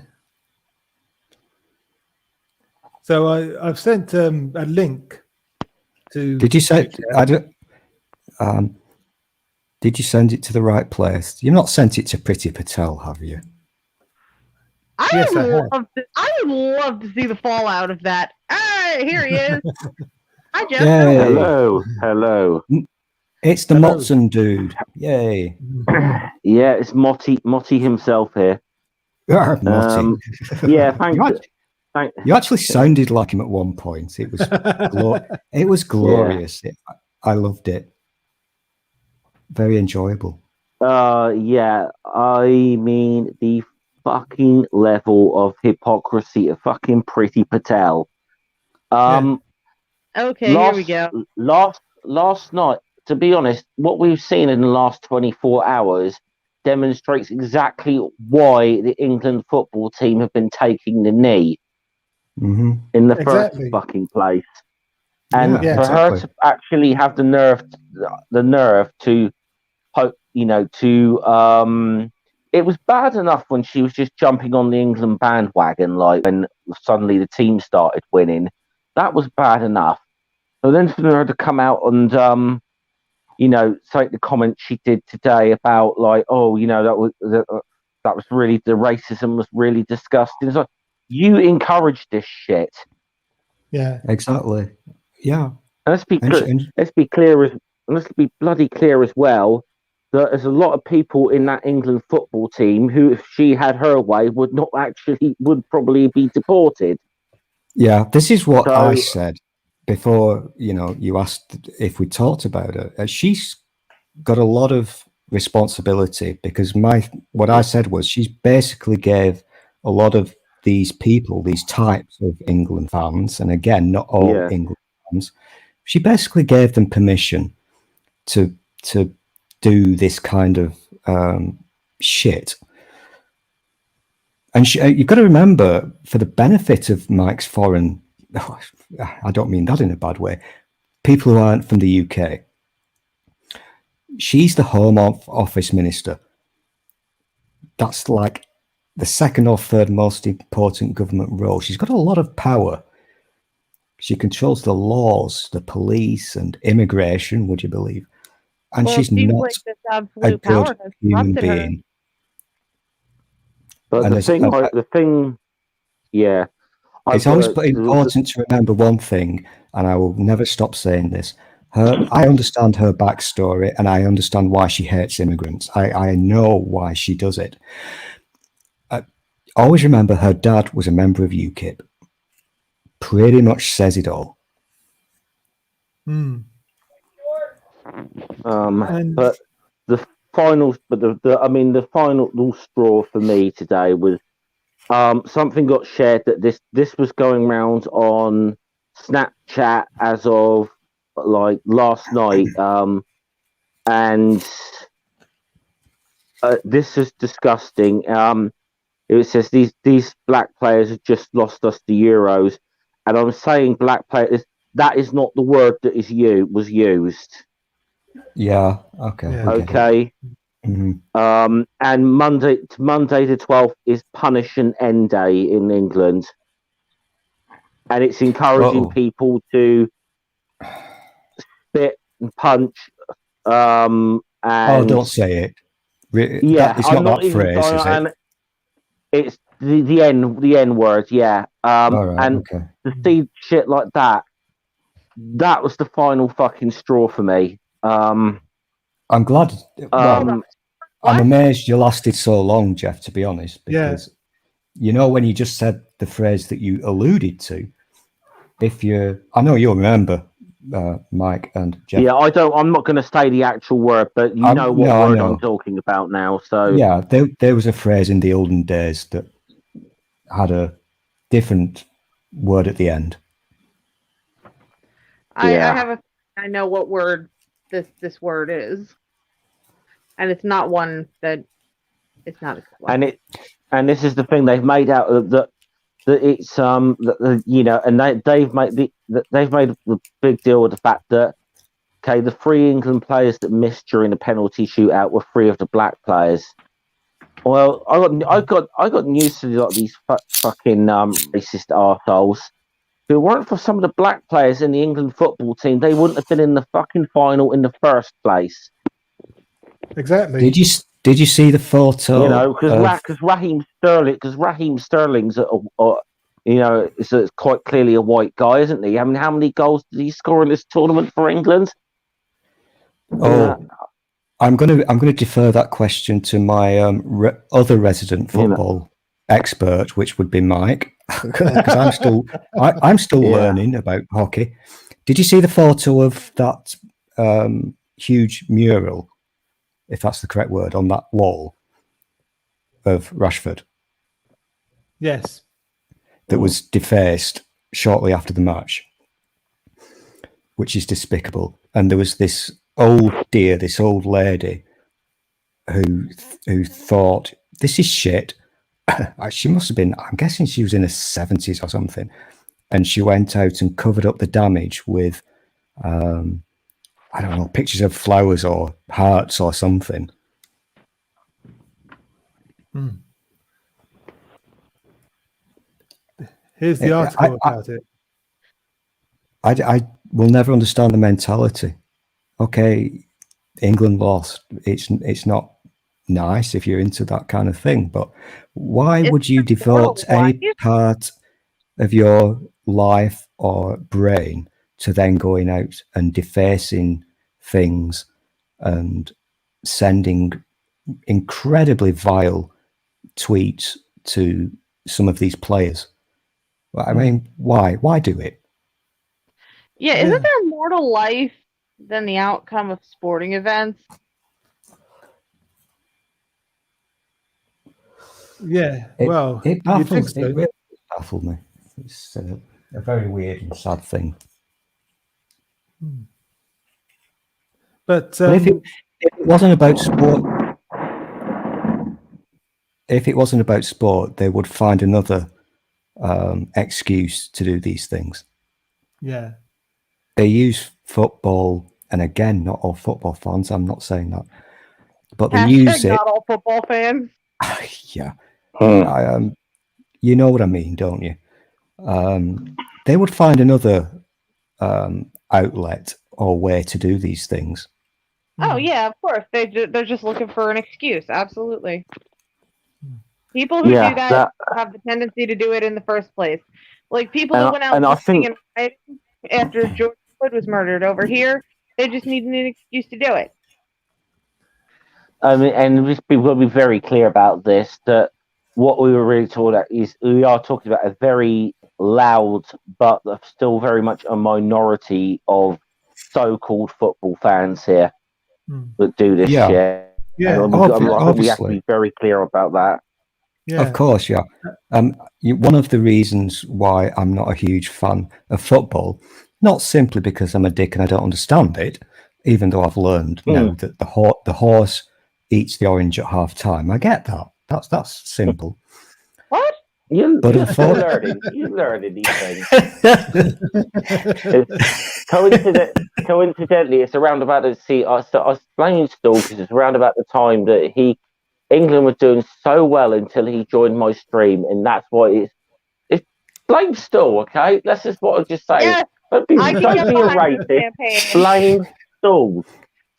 So I've sent a link to. Did you say? Did you send it to the right place? You've not sent it to Priti Patel, have you? I would love to see the fallout of that. All right, here he is. Hi, Jeff. Yay. Hello. It's the Motson dude. Yay. Yeah, it's Motti himself here. Motti. Yeah, thanks. You actually sounded like him at one point. It was glorious. Yeah. I loved it. Very enjoyable. Yeah, I mean the fucking level of hypocrisy of fucking Priti Patel. Okay, here we go. Last night, to be honest, what we've seen in the last 24 hours demonstrates exactly why the England football team have been taking the knee in the first fucking place. And for her to actually have the nerve to, it was bad enough when she was just jumping on the England bandwagon, like when suddenly the team started winning. That was bad enough. But then for her to come out and, say the comments she did today about like, that was really, the racism was really disgusting. It's like, you encouraged this shit. Yeah, exactly. Yeah. And let's be bloody clear as well, that there's a lot of people in that England football team who, if she had her way, would probably be deported. Yeah, this is what I said before, you asked if we talked about her. She's got a lot of responsibility because what I said was she's basically gave a lot of these people, these types of England fans, and again, not all England fans, she basically gave them permission to do this kind of shit. And you've got to remember, for the benefit of Mike's foreign, I don't mean that in a bad way, people who aren't from the UK, she's the Home Office Minister. That's like the second or third most important government role. She's got a lot of power. She controls the laws, the police, and immigration, would you believe? And she's not like this a good human being. But it's always important to remember one thing, and I will never stop saying this. I understand her backstory, and I understand why she hates immigrants. I know why she does it. Always remember her dad was a member of UKIP. Pretty much says it all. But the final straw for me today was something got shared that this was going around on Snapchat as of like last night, and this is disgusting. It says these black players have just lost us the Euros, and I'm saying black players. that is not the word that was used. Yeah. Okay. Yeah. we get it. Okay. Mhm. And Monday the 12th is Punish and End Day in England, and it's encouraging Uh-oh. people to spit and punch. And Don't say it. yeah, It's I'm not not that even phrase, going. is it? And it's the N word. Yeah. All right. And Okay. to see shit like that, that was the final fucking straw for me. I'm glad. Um, I'm What? amazed you lasted so long, Jeff, to be honest, Yeah. because when you just said the phrase that you alluded to, I know you'll remember, Mike and Jeff. yeah, I'm not going to say the actual word, but you know what I word know. I'm talking about now. So Yeah, there was a phrase in the olden days that had a different word at the end. I know what word this word is, and it's not one that it's not a good one. And this is the thing they've made out of that it's and they've made a big deal with the fact that the 3 England players that missed during the penalty shootout were 3 of the black players. Well, I got news to these fucking racist arseholes. If it weren't for some of the black players in the England football team, they wouldn't have been in the fucking final in the first place. Exactly. Did you see the photo? You know, because Raheem Sterling's is quite clearly a white guy, isn't he? I mean, how many goals did he score in this tournament for England? I'm going to defer that question to my other resident football expert, which would be Mike, because I'm still learning about hockey. Did you see the photo of that huge mural, if that's the correct word, on that wall of Rashford? Yes. That was defaced shortly after the match, which is despicable. And there was this old lady who thought, this is shit. She must have been, I'm guessing she was in her 70s or something. And she went out and covered up the damage with, I don't know, pictures of flowers or hearts or something. Here's the article about it. I will never understand the mentality. Okay, England lost. It's not nice if you're into that kind of thing, but why would you devote any part of your life or brain to then going out and defacing things and sending incredibly vile tweets to some of these players? I mean, why do it? Yeah, isn't there more to life than the outcome of sporting events? Yeah, it baffles, so. it really baffled me. It's a very weird and sad thing. But if it wasn't about sport, they would find another excuse to do these things. Yeah. They use football, and again, not all football fans, I'm not saying that, but they use it. Not all football fans. Yeah. You know what I mean, don't you? They would find another outlet or way to do these things. Oh yeah, of course. They're just looking for an excuse. Absolutely. People who do that have the tendency to do it in the first place. Like people who went out and after George Floyd was murdered over here, they just need an excuse to do it. I mean, and we've got to be very clear about this, that what we were really talking about is we are talking about a very loud, but still very much a minority of so-called football fans here that do this shit. Yeah, we have to be very clear about that. Yeah. Of course, yeah. One of the reasons why I'm not a huge fan of football, not simply because I'm a dick and I don't understand it, even though I've learned now that the horse eats the orange at half time. I get that. That's simple. What? You're unfortunately- learning these things. Coincidentally, it's around about the I was playing Stool because it's around about the time that England was doing so well until he joined my stream, and that's why it's blame Stool. Okay, that's just what I just say. Yes, Don't be I can get a behind this racist. campaign. Blame Stool.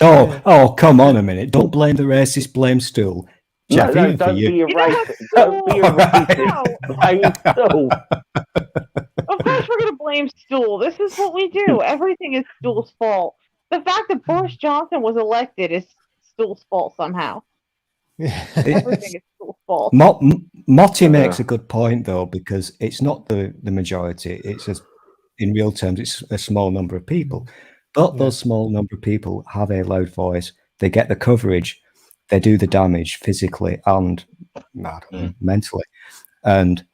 Oh, come on a minute. Don't blame the racist, blame Stool. Jeff, No, even for don't you. be a You know racist. what, Don't be a racist. Blame Stool. Of course, we're gonna blame Stool. This is what we do. Everything is Stool's fault. The fact that Boris Johnson was elected is Stool's fault somehow. Everything is Stool's fault. Motti makes a good point, though, because it's not the majority. It's in real terms, it's a small number of people. But those small number of people have a loud voice. They get the coverage. They do the damage physically and mentally. And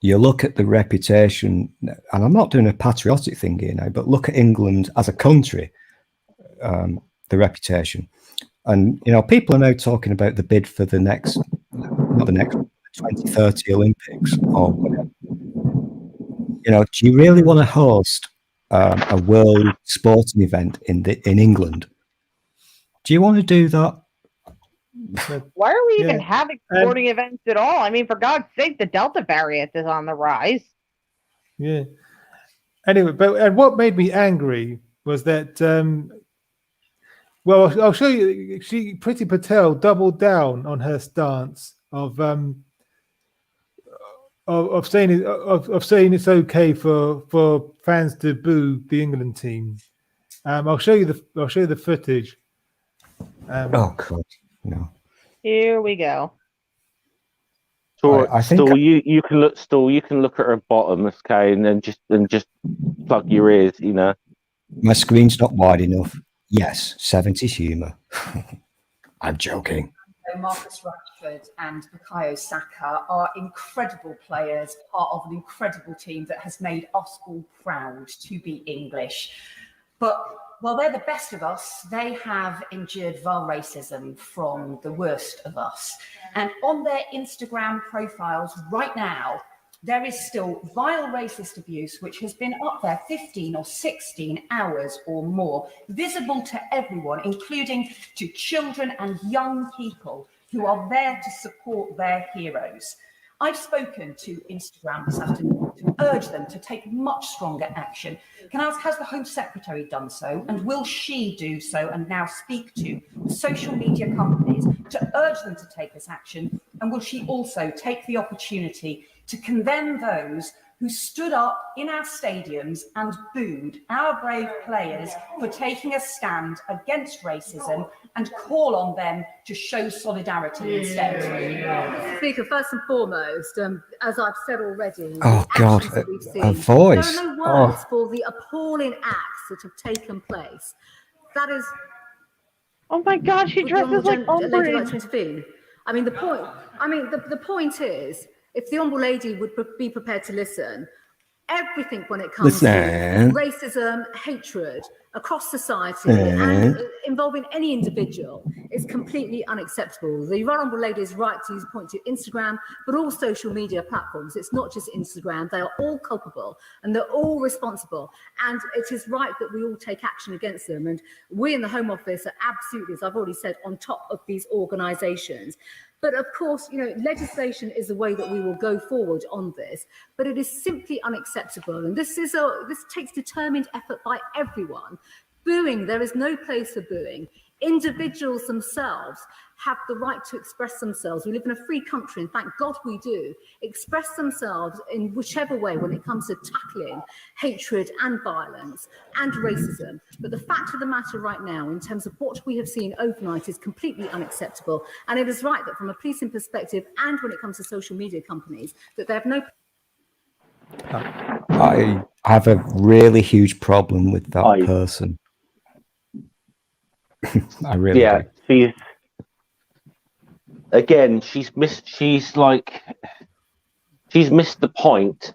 you look at the reputation, and I'm not doing a patriotic thing here now, but look at England as a country, the reputation. And, people are now talking about the bid for the next 2030 Olympics or whatever. Do you really want to host a world sporting event in England? Do you want to do that? Why are we even having sporting events at all? I mean, for God's sake, the Delta variant is on the rise. Yeah. Anyway, and what made me angry was that, I'll show you. Priti Patel doubled down on her stance of saying it's okay for fans to boo the England team. I'll show you the footage. Oh God, no. Here we go. Sure, I think Stool, you can look. Stool, you can look at her bottom, okay, and then just plug your ears. My screen's not wide enough. Yes, 70s humour. I'm joking. Marcus Rashford and Bukayo Saka are incredible players, part of an incredible team that has made us all proud to be English. But while they're the best of us, they have endured vile racism from the worst of us. And on their Instagram profiles right now, there is still vile racist abuse, which has been up there 15 or 16 hours or more, visible to everyone, including to children and young people who are there to support their heroes. I've spoken to Instagram this afternoon to urge them to take much stronger action. Can I ask, has the Home Secretary done so? And will she do so and now speak to the social media companies to urge them to take this action? And will she also take the opportunity to condemn those who stood up in our stadiums and booed our brave players for taking a stand against racism and call on them to show solidarity instead? Speaker, first and foremost, as I've said already, oh God, a voice. There are no words for the appalling acts that have taken place. That is. Oh my God, she dresses like Umbridge. I mean, the point is, if the Honourable Lady would be prepared to listen, everything when it comes to racism, hatred across society and involving any individual is completely unacceptable. The Honourable Lady is right to point to Instagram, but all social media platforms. It's not just Instagram. They are all culpable and they're all responsible. And it is right that we all take action against them. And we in the Home Office are absolutely, as I've already said, on top of these organisations. But of course, legislation is the way that we will go forward on this, but it is simply unacceptable. And this takes determined effort by everyone. Booing, there is no place for booing. Individuals themselves have the right to express themselves. We live in a free country, and thank God we do, express themselves in whichever way when it comes to tackling hatred and violence and racism. But the fact of the matter right now, in terms of what we have seen overnight, is completely unacceptable. And it is right that from a policing perspective and when it comes to social media companies, that they have no... I have a really huge problem with that person. I really do. She's missed the point.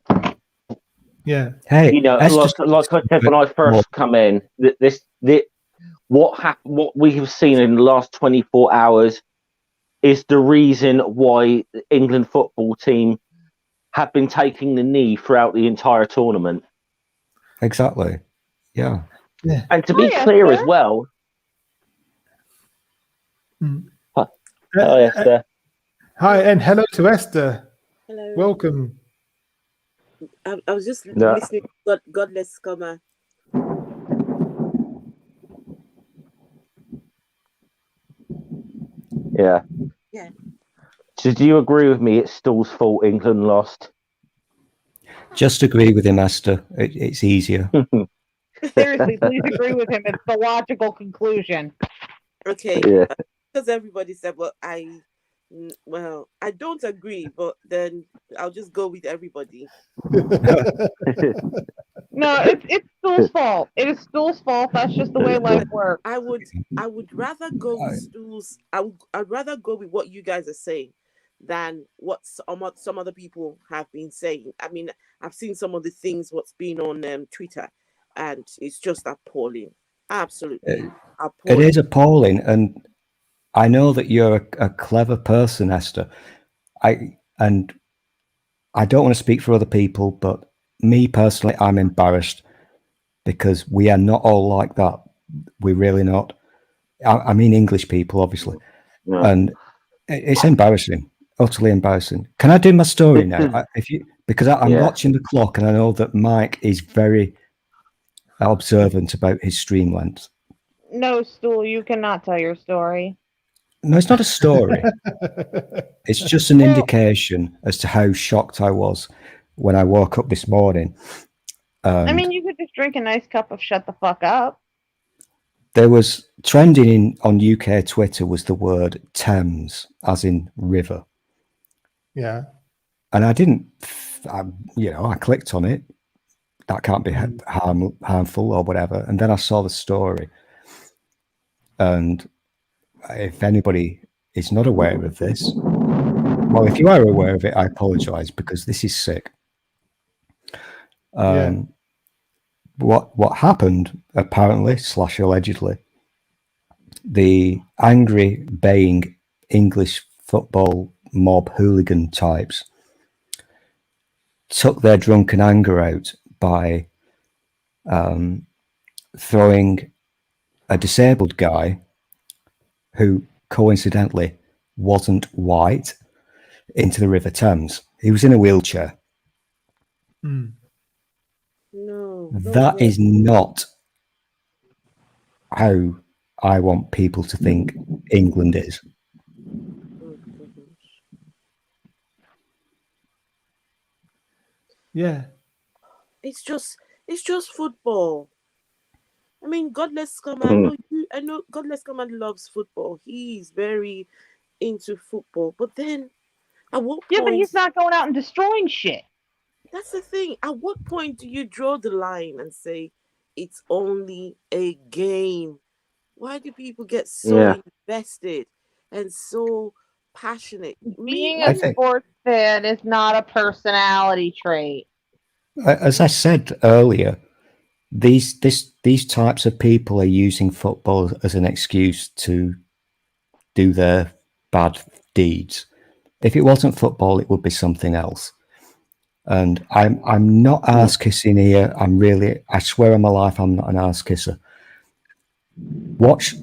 Yeah. Hey, like I said when I first come in, what we have seen in the last 24 hours is the reason why the England football team have been taking the knee throughout the entire tournament. Exactly. Yeah. And to be Hi, clear Esther. as well. Hello, Esther. Hi, and hello to Esther. Hello. Welcome. I was just Yeah. listening to Godless Scummer. Yeah. Yeah. So do you agree with me? It's Stuhl's fault England lost. Just agree with him, Esther. It's easier. Seriously, please agree with him. It's the logical conclusion. Okay. Yeah. Because everybody said, well, I don't agree, but then I'll just go with everybody. No, it's Stuhl's fault. It is Stuhl's fault. That's just the way life works. I would rather go with Stuhl's. I'd rather go with what you guys are saying than what some other people have been saying. I mean, I've seen some of the things what's been on Twitter, and it's just appalling. Absolutely appalling. It is appalling, and I know that you're a clever person, Esther. I don't want to speak for other people, but me personally, I'm embarrassed because we are not all like that. We're really not. I mean, English people, obviously, No. and it's embarrassing, utterly embarrassing. Can I do my story now? Because I'm watching the clock, and I know that Mike is very observant about his stream length. No, Stuhl, you cannot tell your story. No, it's not a story. It's just an indication as to how shocked I was when I woke up this morning. I mean, you could just drink a nice cup of shut the fuck up. There was trending on UK Twitter was the word Thames, as in river. Yeah. And I didn't, I clicked on it. That can't be harmful or whatever. And then I saw the story. And if anybody is not aware of this, well, if you are aware of it, I apologize because this is sick. What happened, apparently / allegedly, the angry, baying English football mob hooligan types took their drunken anger out by throwing a disabled guy who coincidentally wasn't white into the River Thames. He was in a wheelchair. No. That is not how I want people to think England is. Yeah. It's just football. I mean, Godless Scum, I know Godless Scum loves football. He's very into football. But then at what point? Yeah, but he's not going out and destroying shit. That's the thing. At what point do you draw the line and say it's only a game? Why do people get so invested and so passionate? Being a sports fan is not a personality trait. As I said earlier, these types of people are using football as an excuse to do their bad deeds. If it wasn't football, it would be something else. And I'm not ass kissing here. I swear on my life, I'm not an ass kisser. Watch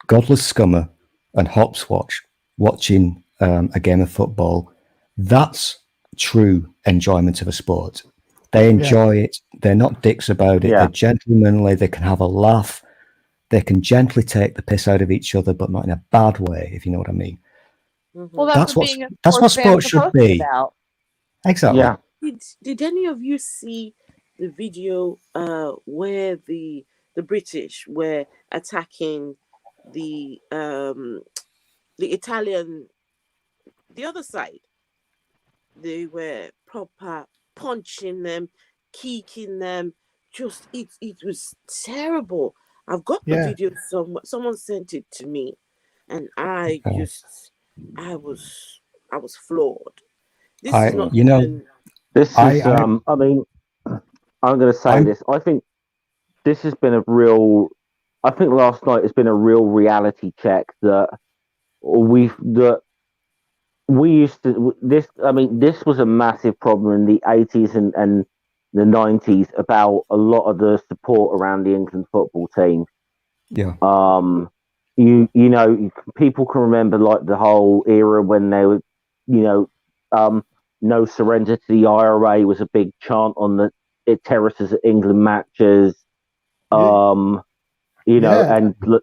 Godless Scummer and Hopswatch watching a game of football. That's true enjoyment of a sport. They enjoy it. They're not dicks about it. They're gentlemanly. They can have a laugh. They can gently take the piss out of each other, but not in a bad way, if you know what I mean. Well, that's what sports should be. Exactly. Yeah. Did any of you see the video where the British were attacking the Italian, the other side? They were proper punching them, kicking them. Just it was terrible. I've got the video. Someone sent it to me, and I was floored. This is not This is, I mean, I'm going to say this. I think this has been I think last night has been a real reality check that we used to this. I mean, this was a massive problem in the 80s and the 90s about a lot of the support around the England football team. Yeah. You know, people can remember like the whole era when they were, no surrender to the IRA was a big chant on the terraces at England matches. And like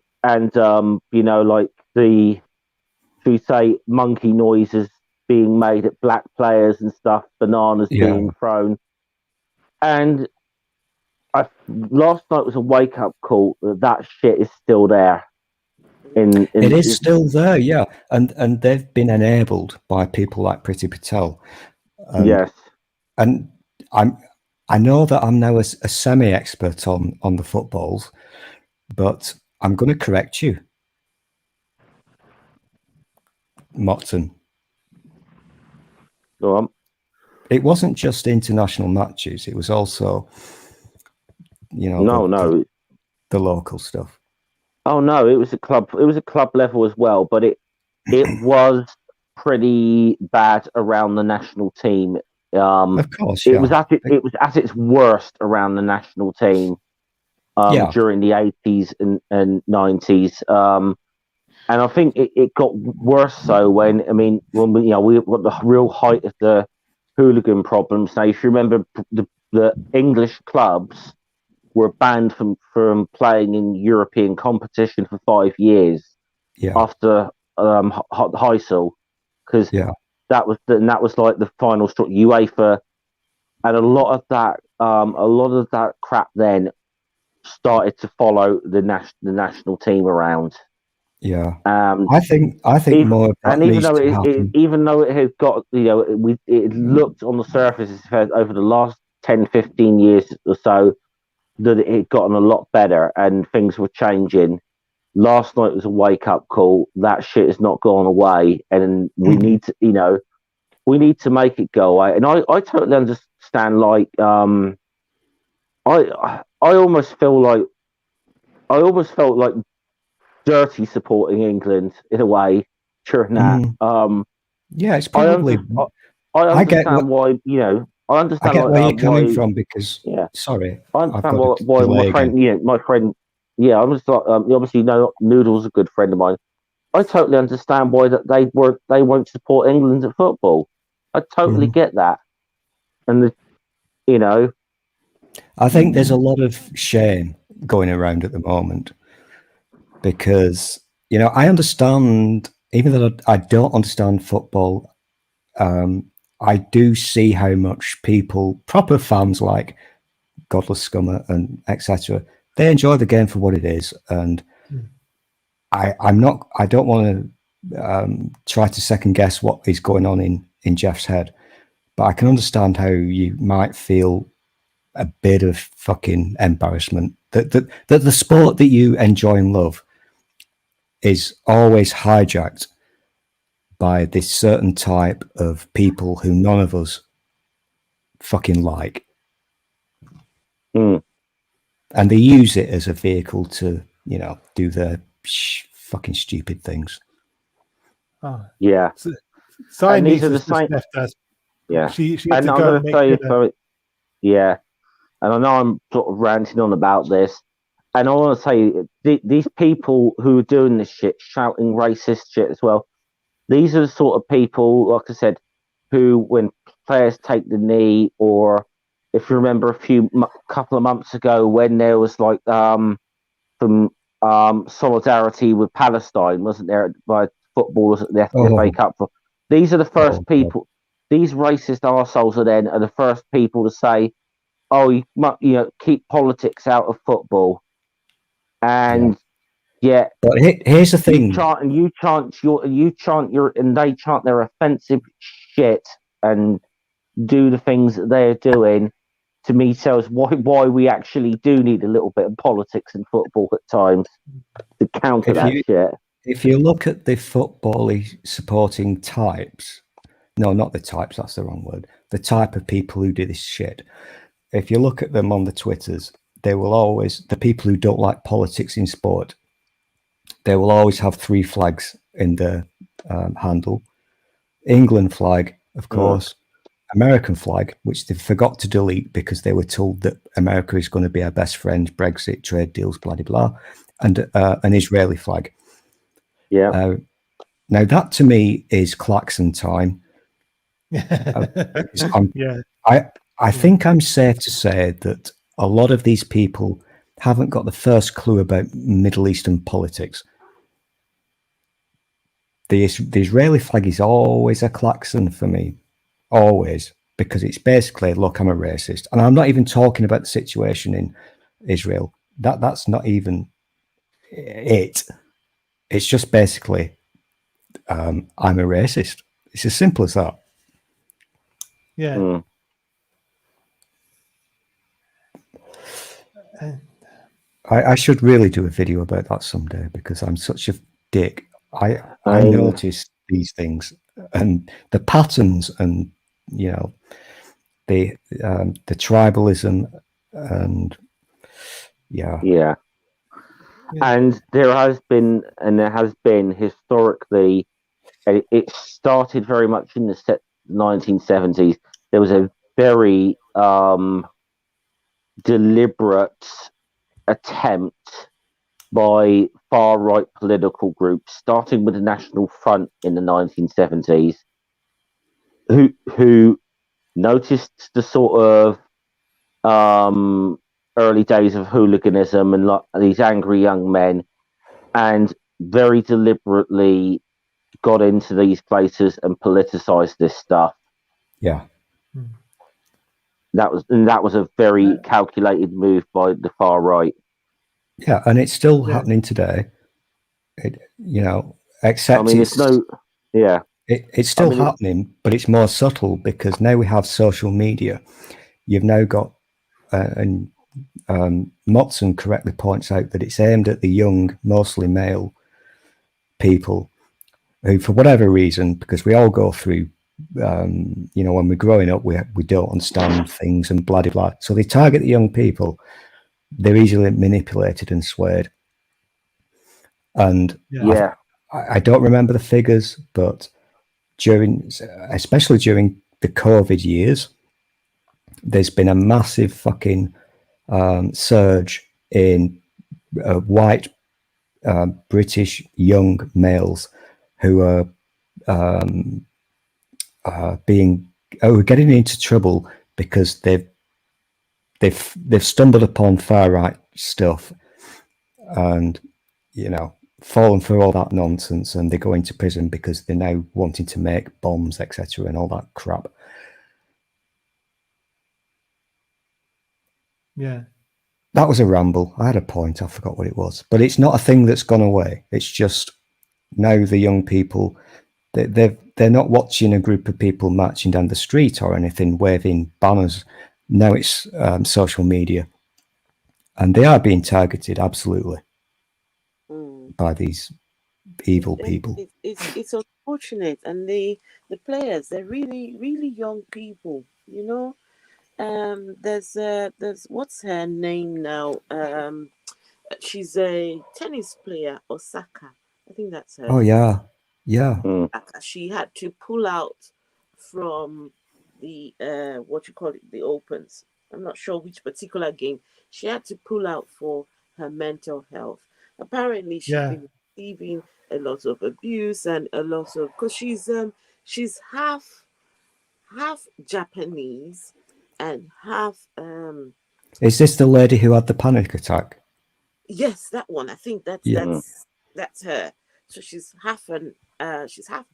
the, should we say, monkey noises being made at black players and stuff, bananas being thrown. And last night was a wake up call that shit is still there. It is still there, yeah, and they've been enabled by people like Priti Patel. Yes, and I know that I'm now a semi-expert on the footballs, but I'm going to correct you, Motton. Go on. It wasn't just international matches; it was also, the local stuff. Oh no, it was a club. It was a club level as well, but it was pretty bad around the national team. Of course, yeah. It was at its worst around the national team during the 80s and 90s. And I think it got worse so when we got the real height of the hooligan problems. Now, if you remember, the English clubs were banned from playing in European competition for 5 years after Heysel, because that was like the final straw. UEFA, and a lot of that crap then started to follow the national team around. Yeah, I think even, more of that and even though it has got, it looked on the surface as if over the last 10, 15 years or so that it had gotten a lot better and things were changing. Last night was a wake up call. That shit has not gone away, and we need to make it go away. And I totally understand. Like, I almost felt like dirty supporting England in a way during that. It's probably. I understand why. I understand. I get where you're coming from because. Sorry, I understand why my friend. Yeah, I'm just like, obviously, Noodle's a good friend of mine. I totally understand why that they won't support England at football. I totally get that, and I think there's a lot of shame going around at the moment because I understand, even though I don't understand football, I do see how much people, proper fans like Godless Scummer and etc., they enjoy the game for what it is, and I don't want to try to second guess what is going on in Jeff's head, but I can understand how you might feel a bit of fucking embarrassment that the sport that you enjoy and love is always hijacked by this certain type of people who none of us fucking like. And they use it as a vehicle to, do their fucking stupid things. Yeah. Siamese these are the just left us. Yeah. She had to go and make and I know I'm sort of ranting on about this, and I want to say these people who are doing this shit, shouting racist shit as well, these are the sort of people, like I said, who, when players take the knee, or if you remember couple of months ago when there was like some solidarity with Palestine, wasn't there, by footballers at the FA Cup? These are the first people. These racist arseholes are the first people to say, "Oh, you keep politics out of football." And but here's the thing: you chant and they chant their offensive shit and do the things that they're doing. To me, tells why we actually do need a little bit of politics in football at times to counter that shit. If you look at the football supporting types, no, not the types, that's the wrong word, the type of people who do this shit, if you look at them on the Twitters, they will always, the people who don't like politics in sport, they will always have 3 flags in their handle. England flag, of course, American flag, which they forgot to delete because they were told that America is going to be our best friend, Brexit, trade deals, blah, blah, blah, and an Israeli flag. Yeah. Now, that to me is klaxon time. Yeah. I think I'm safe to say that a lot of these people haven't got the first clue about Middle Eastern politics. The Israeli flag is always a klaxon for me, always, because it's basically, look, I'm a racist. And I'm not even talking about the situation in Israel. That's not even it. It's just basically, I'm a racist. It's as simple as that. Yeah. I should really do a video about that someday because I'm such a dick. I notice these things and the patterns and, you know, the tribalism and yeah. And there has been historically, it started very much in the 1970s. There was a very deliberate attempt by far-right political groups, starting with the National Front in the 1970s, who noticed the sort of early days of hooliganism and these angry young men, and very deliberately got into these places and politicized this stuff. Yeah. That was a very calculated move by the far right. Yeah, and it's still happening today. Except I mean, it's still happening, but it's more subtle because now we have social media. You've now got, and Motson correctly points out that it's aimed at the young, mostly male people who, for whatever reason, because we all go through, when we're growing up, we don't understand things and blah, blah, blah. So they target the young people. They're easily manipulated and swayed. And I don't remember the figures, but especially during the COVID years, there's been a massive fucking surge in white British young males who are getting into trouble because they've stumbled upon far right stuff and fallen for all that nonsense, and they go into prison because they're now wanting to make bombs, etc., and all that crap. Yeah. That was a ramble. I had a point. I forgot what it was. But it's not a thing that's gone away. It's just now the young people, they're not watching a group of people marching down the street or anything, waving banners. Now it's social media. And they are being targeted, absolutely, by these evil people. It's unfortunate. And the players, they're really, really young people, There's what's her name now? She's a tennis player, Osaka. I think that's her. Oh yeah. She had to pull out from the the Opens. I'm not sure which particular game. She had to pull out for her mental health. Apparently, she's been receiving a lot of abuse and a lot of, because she's half Japanese and half Is this the lady who had the panic attack? Yes, that one. I think that's her. So she's half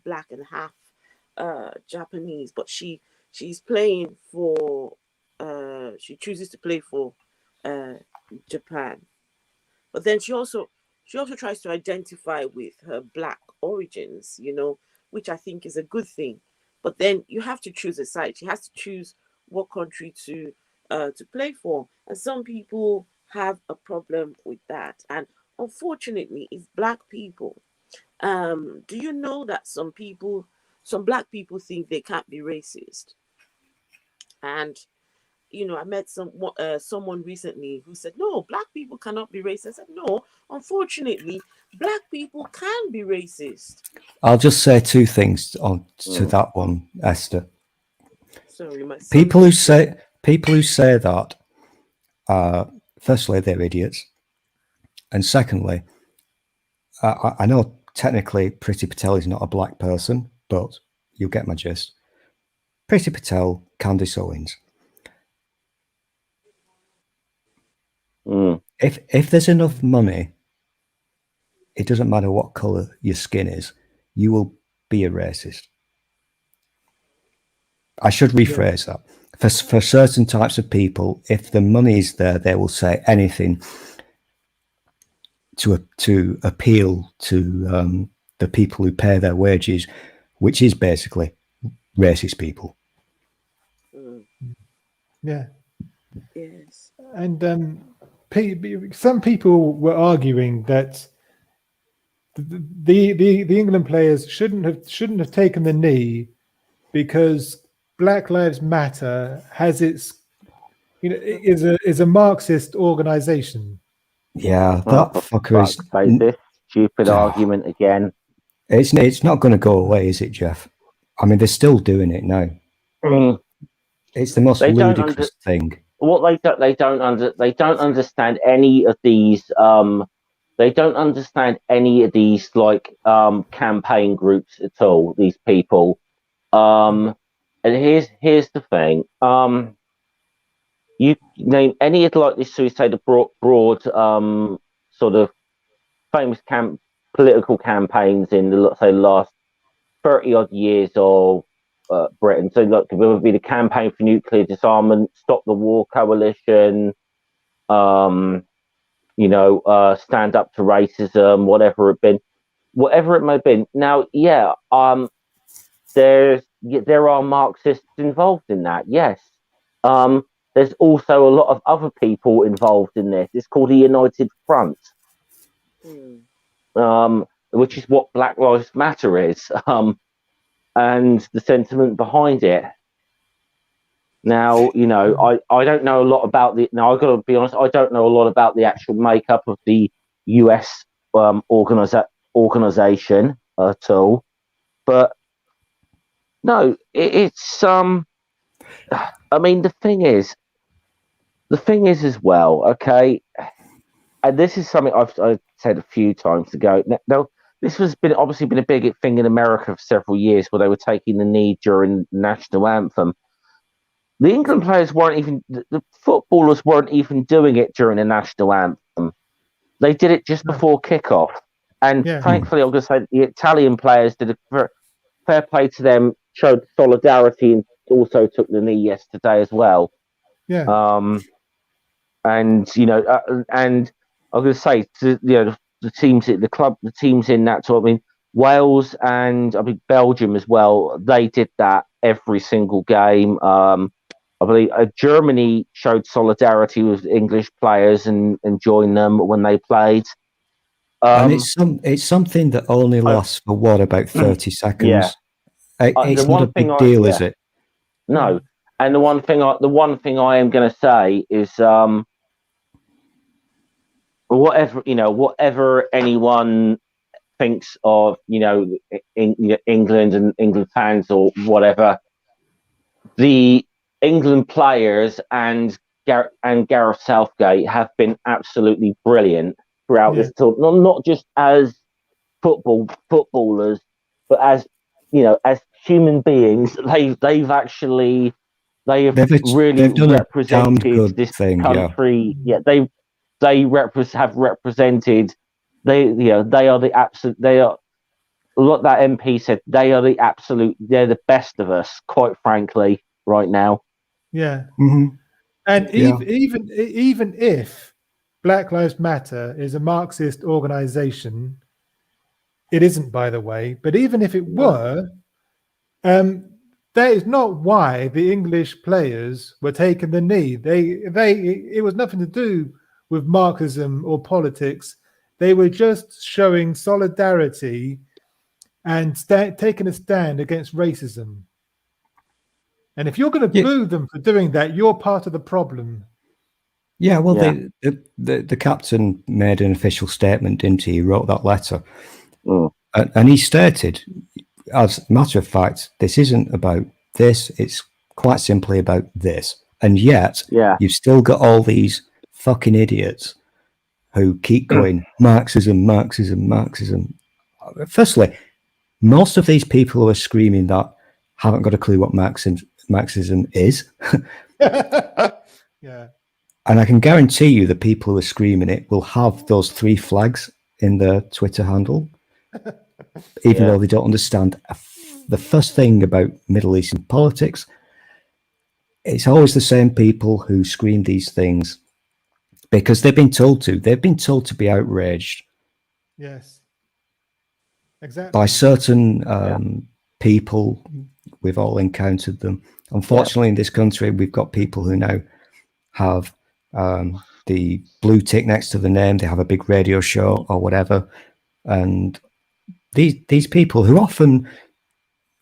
black and half Japanese, but she's playing for she chooses to play for Japan. But then she also tries to identify with her black origins, which I think is a good thing. But then you have to choose a side. She has to choose what country to play for. And some people have a problem with that. And unfortunately, it's black people. Do you know that some black people think they can't be racist? And I met someone recently who said, no, black people cannot be racist. I said, no, unfortunately, black people can be racist. I'll just say two things on to that one, Esther. Sorry, my son People who say that, firstly, they're idiots, and secondly, I know technically Priti Patel is not a black person, but you'll get my gist. Priti Patel, Candice Owens. If there's enough money, it doesn't matter what color your skin is, you will be a racist. I should rephrase that. For certain types of people, if the money is there, they will say anything to appeal to the people who pay their wages, which is basically racist people. Yeah. Yes. And some people were arguing that the England players shouldn't have taken the knee because Black Lives Matter has its is a Marxist organization. Yeah, that fucker is this stupid argument again. It's not going to go away, is it, Jeff? I mean, they're still doing it now. It's the most ludicrous thing. What they don't understand any of these. They don't understand any of these campaign groups at all. These people. And here's the thing. You name any of this, so we say the broad sort of famous political campaigns in the last 30 odd years of Britain. So look, it would be the Campaign for Nuclear Disarmament, Stop the War Coalition, Stand Up to Racism, whatever it may have been. Now, there are Marxists involved in that. Yes. There's also a lot of other people involved in this. It's called the United Front, which is what Black Lives Matter is, and the sentiment behind it. Now, I don't know a lot about I've got to be honest, I don't know a lot about the actual makeup of the US organization at all. But no, it's I mean, the thing is as well, okay, and this is something I've said a few times ago. Now, this has obviously been a big thing in America for several years, where they were taking the knee during the national anthem. The England players the footballers weren't even doing it during the national anthem. They did it just before kickoff. And thankfully, I'm going to say the Italian players did a fair play to them, showed solidarity, and also took the knee yesterday as well. Yeah. And I'm going to say the teams, the teams in that sort. I mean, Wales and I mean Belgium as well. They did that every single game. I believe Germany showed solidarity with English players and joined them when they played. And it's something that only lasts for about 30 seconds. Yeah. It's not a big deal, is it? No. And the one thing I am going to say is whatever anyone thinks of England and England fans or whatever, the England players and Gareth Southgate have been absolutely brilliant throughout this tour. Not just as footballers, but as human beings. They've really represented this country. Yeah, they have represented. They are the absolute. They are what that MP said. They are the absolute. They're the best of us, quite frankly, right now. Yeah. Mm-hmm. And even if Black Lives Matter is a Marxist organization, it isn't, by the way. But even if it were, that is not why the English players were taking the knee. It was nothing to do with Marxism or politics. They were just showing solidarity and taking a stand against racism. And if you're going to boo them for doing that, you're part of the problem. Yeah, well, the captain made an official statement, didn't he? He wrote that letter. And he stated, as a matter of fact, this isn't about this. It's quite simply about this. And yet, you've still got all these fucking idiots who keep going, Marxism, Marxism, Marxism. Firstly, most of these people who are screaming that haven't got a clue what Marxism is. Yeah. And I can guarantee you the people who are screaming it will have those 3 flags in their Twitter handle, even though they don't understand the first thing about Middle Eastern politics. It's always the same people who scream these things because they've been told to. They've been told to be outraged. Yes. Exactly. By certain people. We've all encountered them. Unfortunately, in this country, we've got people who now have the blue tick next to the name. They have a big radio show or whatever. And these people who often,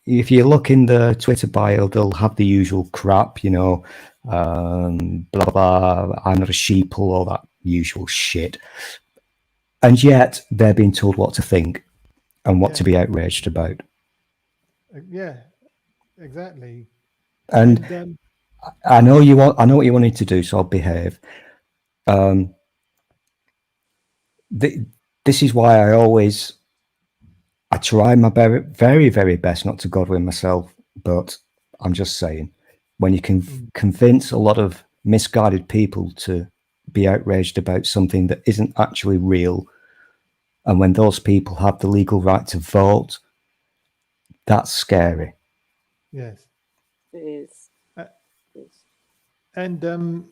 if you look in the Twitter bio, they'll have the usual crap, you know, blah, blah, I'm not a sheeple, all that usual shit. And yet they're being told what to think and what to be outraged about. Yeah, exactly. And I know what you wanted to do, so I'll behave. This is why I try my very, very, very best not to Godwin myself, but I'm just saying, when you can convince a lot of misguided people to be outraged about something that isn't actually real, and when those people have the legal right to vote, that's scary. Yes. It is. And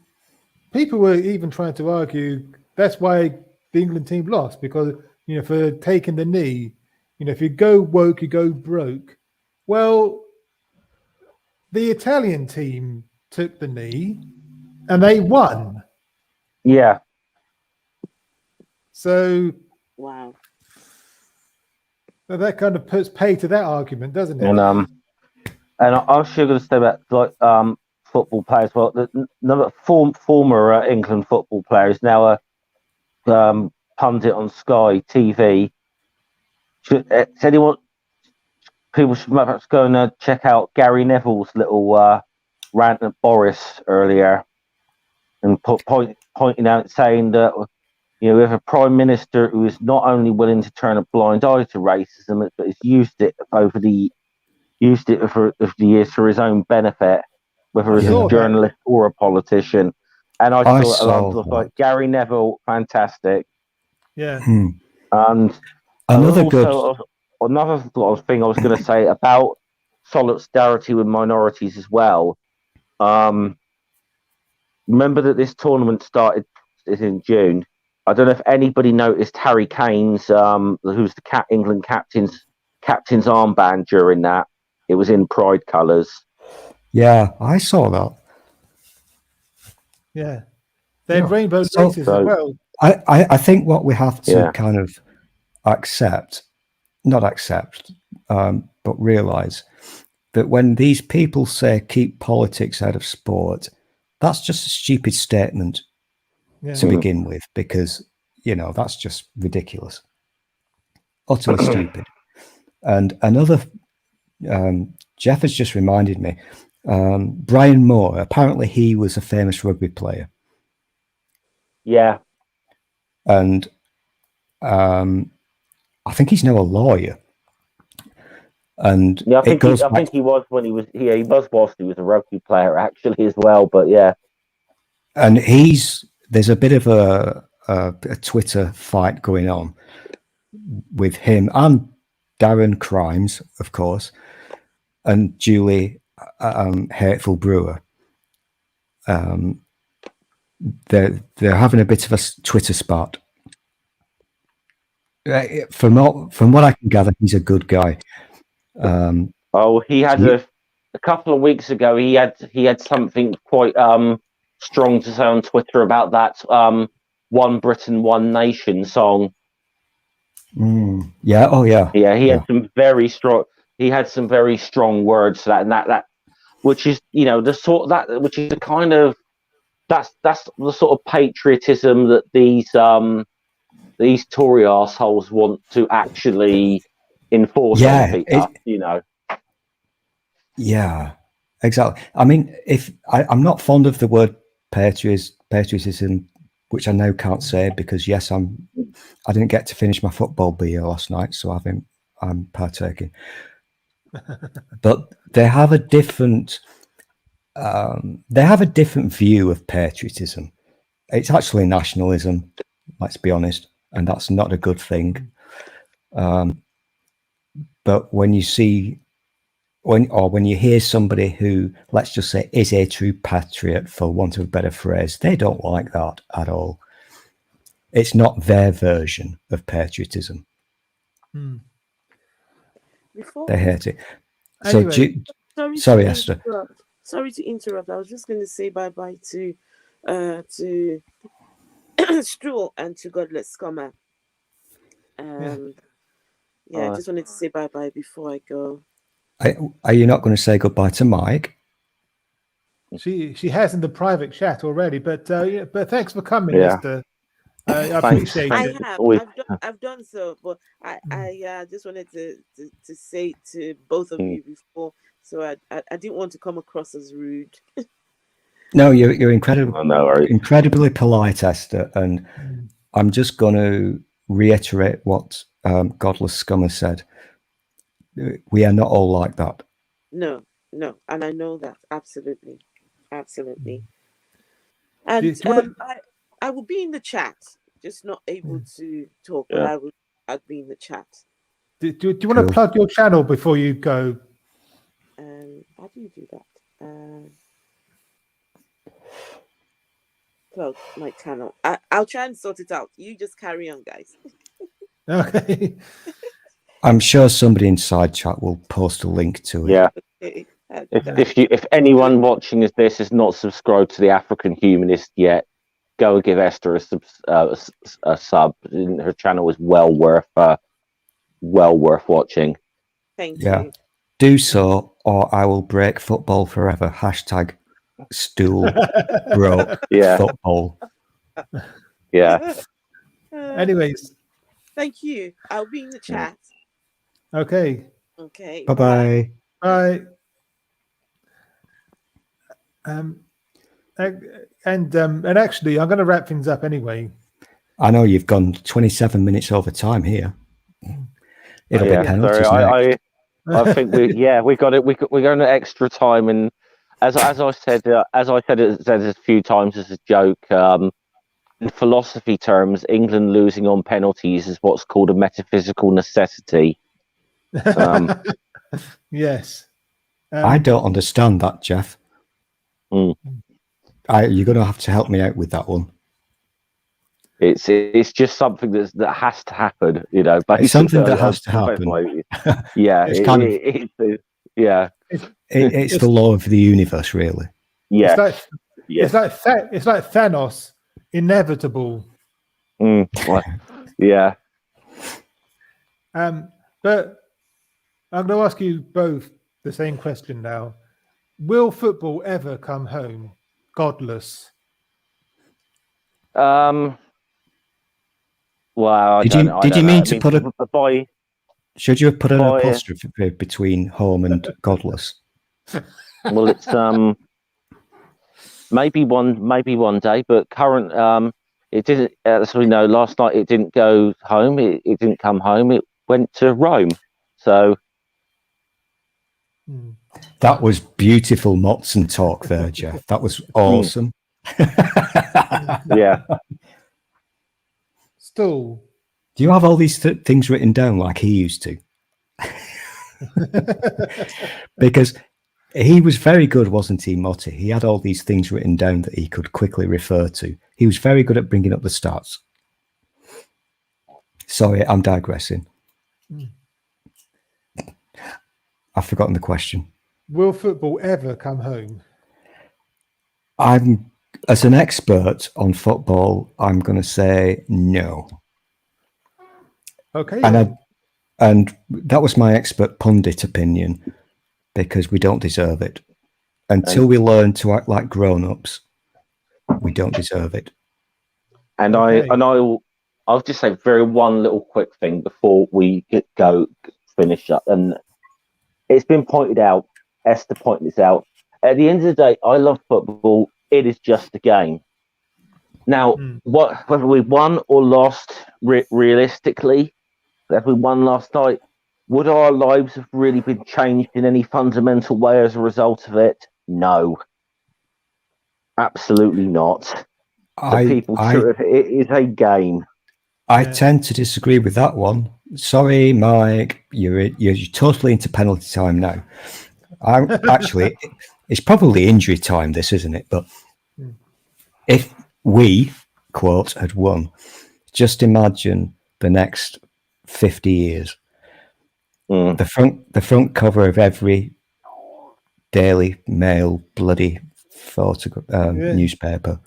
people were even trying to argue that's why the England team lost, because, you know, for taking the knee, you know, if you go woke, you go broke. Well, the Italian team took the knee and they won. Yeah. So, wow. That kind of puts pay to that argument, doesn't it? And I was sure going to say about like football players. Well, the former England football player is now a pundit on Sky TV. People should perhaps go and check out Gary Neville's little rant at Boris earlier, and pointing out, saying that, you know, we have a prime minister who is not only willing to turn a blind eye to racism, but has used it over the years for his own benefit, whether as a journalist or a politician. And I thought a lot of like Gary Neville, fantastic. Yeah. And another thing I was going to say about solidarity with minorities as well. Remember that this tournament is in June. I don't know if anybody noticed Harry Kane's, who's the England captain's armband during that. It was in pride colours. Yeah, I saw that. Yeah, they had rainbow laces as well. I think what we have to kind of not accept, but realise that when these people say keep politics out of sport, that's just a stupid statement to begin with, because, you know, that's just ridiculous, utterly stupid. And another, Jeff has just reminded me, Brian Moore, apparently he was a famous rugby player. Yeah. And I think he's now a lawyer. And yeah, I think he was when he was whilst he was a rugby player actually as well. But yeah, and there's a bit of a Twitter fight going on with him and Darren Crimes, of course, and Julie Hateful Brewer. They're having a bit of a Twitter spat. From what I can gather, he's a good guy. He had a couple of weeks ago. He had something quite strong to say on Twitter about that "One Britain, One Nation" song. Yeah. Oh yeah. Yeah. He had some very strong. He had some very strong words to that, and that which is the sort that which is the kind of that's the sort of patriotism that these Tory assholes want to actually enforce on people. Yeah, exactly. I mean, if I'm not fond of the word patriotism, which I now can't say because yes, I didn't get to finish my football beer last night, so I'm partaking. But they have a different view of patriotism. It's actually nationalism, let's be honest, and that's not a good thing. But when you hear somebody who, let's just say, is a true patriot, for want of a better phrase, they don't like that at all. It's not their version of patriotism. They hate it. Anyway, Sorry, Esther. Sorry to interrupt. I was just going to say bye-bye to Stroll and to Godless Scummer. I just wanted to say bye-bye before I go. Are you not going to say goodbye to Mike? She has in the private chat already, but thanks for coming, Esther. I appreciate it. I've done so, but I just wanted to say to both of you before, so I didn't want to come across as rude. No, you're incredibly polite, Esther, and I'm just going to reiterate what Godless Scummer said. We are not all like that. No, and I know that absolutely. And I will be in the chat, just not able to talk, but I'd be in the chat. Do you want to plug your channel before you go? How do you do that? Plug my channel. I'll try and sort it out. You just carry on, guys. Okay. I'm sure somebody inside chat will post a link to it. Yeah. If anyone watching this is not subscribed to the African Humanist yet, go and give Esther a sub. Her channel is well worth watching. Thank you. Do so, or I will break football forever. # stool broke football. Yeah. Anyways. Thank you. I'll be in the chat. Okay. Bye-bye. Bye. And actually, I'm going to wrap things up anyway. I know you've gone 27 minutes over time here. It'll be penalties. Sorry, I think we got it. We're going to extra time, and as I said a few times as a joke. In philosophy terms, England losing on penalties is what's called a metaphysical necessity. Yes. I don't understand that, Jeff. You're going to have to help me out with that one. It's just something that has to happen, It's something that has to happen. Yeah, it's the law of the universe, really. Yeah, it's like Thanos, inevitable. Yeah. But I'm going to ask you both the same question now. Will football ever come home? Godless. Well, did you mean to put a? Should you have put an apostrophe between home and godless? Well, it's maybe one day, but current it didn't. As we know, last night it didn't go home. It didn't come home. It went to Rome. So that was beautiful Motson talk there, Jeff. That was awesome. Yeah. Still, do you have all these things written down like he used to? Because he was very good, wasn't he, Motti? He had all these things written down that he could quickly refer to. He was very good at bringing up the stats. Sorry, I'm digressing. I've forgotten the question. Will football ever come home? As an expert on football, I'm going to say no. Okay. And that was my expert pundit opinion, because we don't deserve it. until we learn to act like grown-ups, we don't deserve it. And I'll just say one little quick thing before we finish up. And it's been pointed out, Esther pointed this out. At the end of the day, I love football. It is just a game. Now, whether we won or lost, realistically, if we won last night, would our lives have really been changed in any fundamental way as a result of it? No. Absolutely not. It is a game. I tend to disagree with that one. Sorry, Mike. You're totally into penalty time now. Actually, it's probably injury time, this, isn't it? But if we, quote, had won, just imagine the next 50 years. The front cover of every Daily Mail bloody newspaper.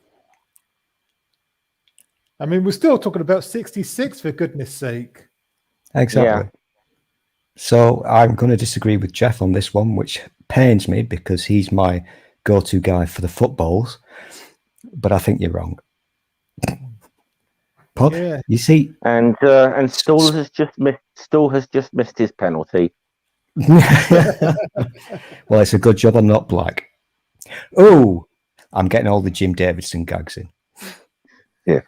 I mean, we're still talking about 66, for goodness sake. Exactly. Yeah. So I'm going to disagree with Jeff on this one, which pains me because he's my go-to guy for the footballs. But I think you're wrong. Pod, you see, and Stoll has just missed his penalty. Well, it's a good job I'm not black. Oh, I'm getting all the Jim Davidson gags in. Yeah.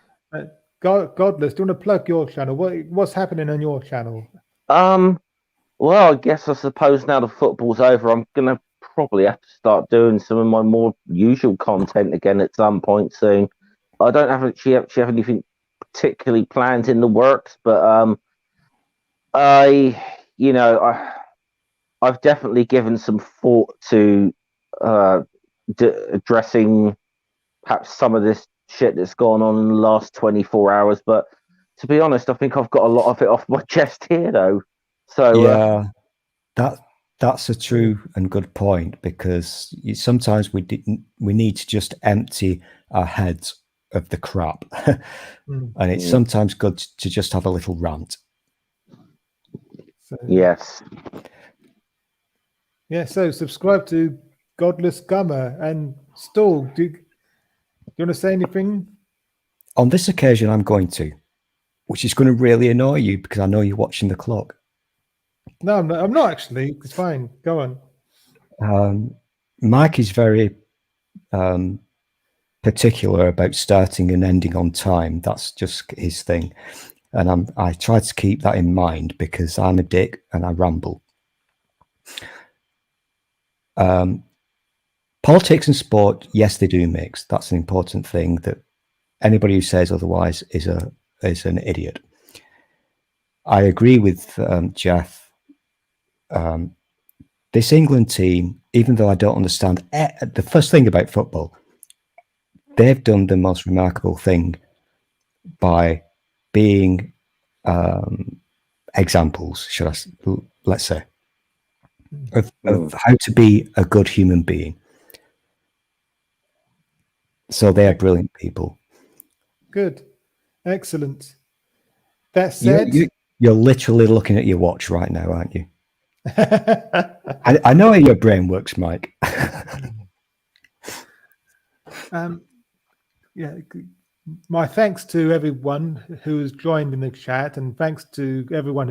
Godless, do you want to plug your channel? What's happening on your channel? Well, I suppose now the football's over, I'm gonna probably have to start doing some of my more usual content again at some point soon. I don't actually have anything particularly planned in the works, but I've definitely given some thought to addressing perhaps some of this shit that's gone on in the last 24 hours. But to be honest, I think I've got a lot of it off my chest here, though. So yeah, that's a true and good point, because sometimes we need to just empty our heads of the crap, and it's sometimes good to just have a little rant. So, yes. Yeah, so subscribe to Godless Gummer. And Stoll, do you want to say anything? On this occasion, I'm going to, which is going to really annoy you because I know you're watching the clock. No, I'm not actually. It's fine. Go on. Mike is very particular about starting and ending on time. That's just his thing. And I try to keep that in mind because I'm a dick and I ramble. Politics and sport, yes, they do mix. That's an important thing. That anybody who says otherwise is an idiot. I agree with Jeff. This England team, even though I don't understand the first thing about football, they've done the most remarkable thing by being examples, let's say, of how to be a good human being. So they are brilliant people. Good. Excellent. That said, you're literally looking at your watch right now, aren't you? I know how your brain works, Mike. Yeah. My thanks to everyone who has joined in the chat, and thanks to everyone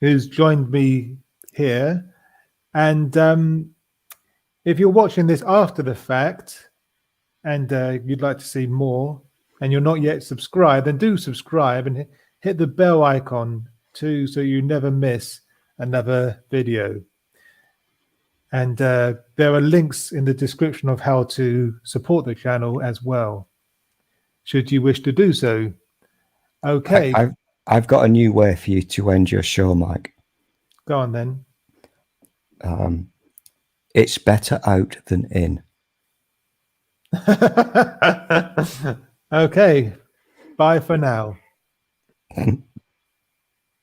who's joined me here. And if you're watching this after the fact and you'd like to see more and you're not yet subscribed, then do subscribe and hit the bell icon too, so you never miss another video. And there are links in the description of how to support the channel as well, should you wish to do so. Okay. I've got a new way for you to end your show, Mike. Go on then. It's better out than in. Okay. Bye for now.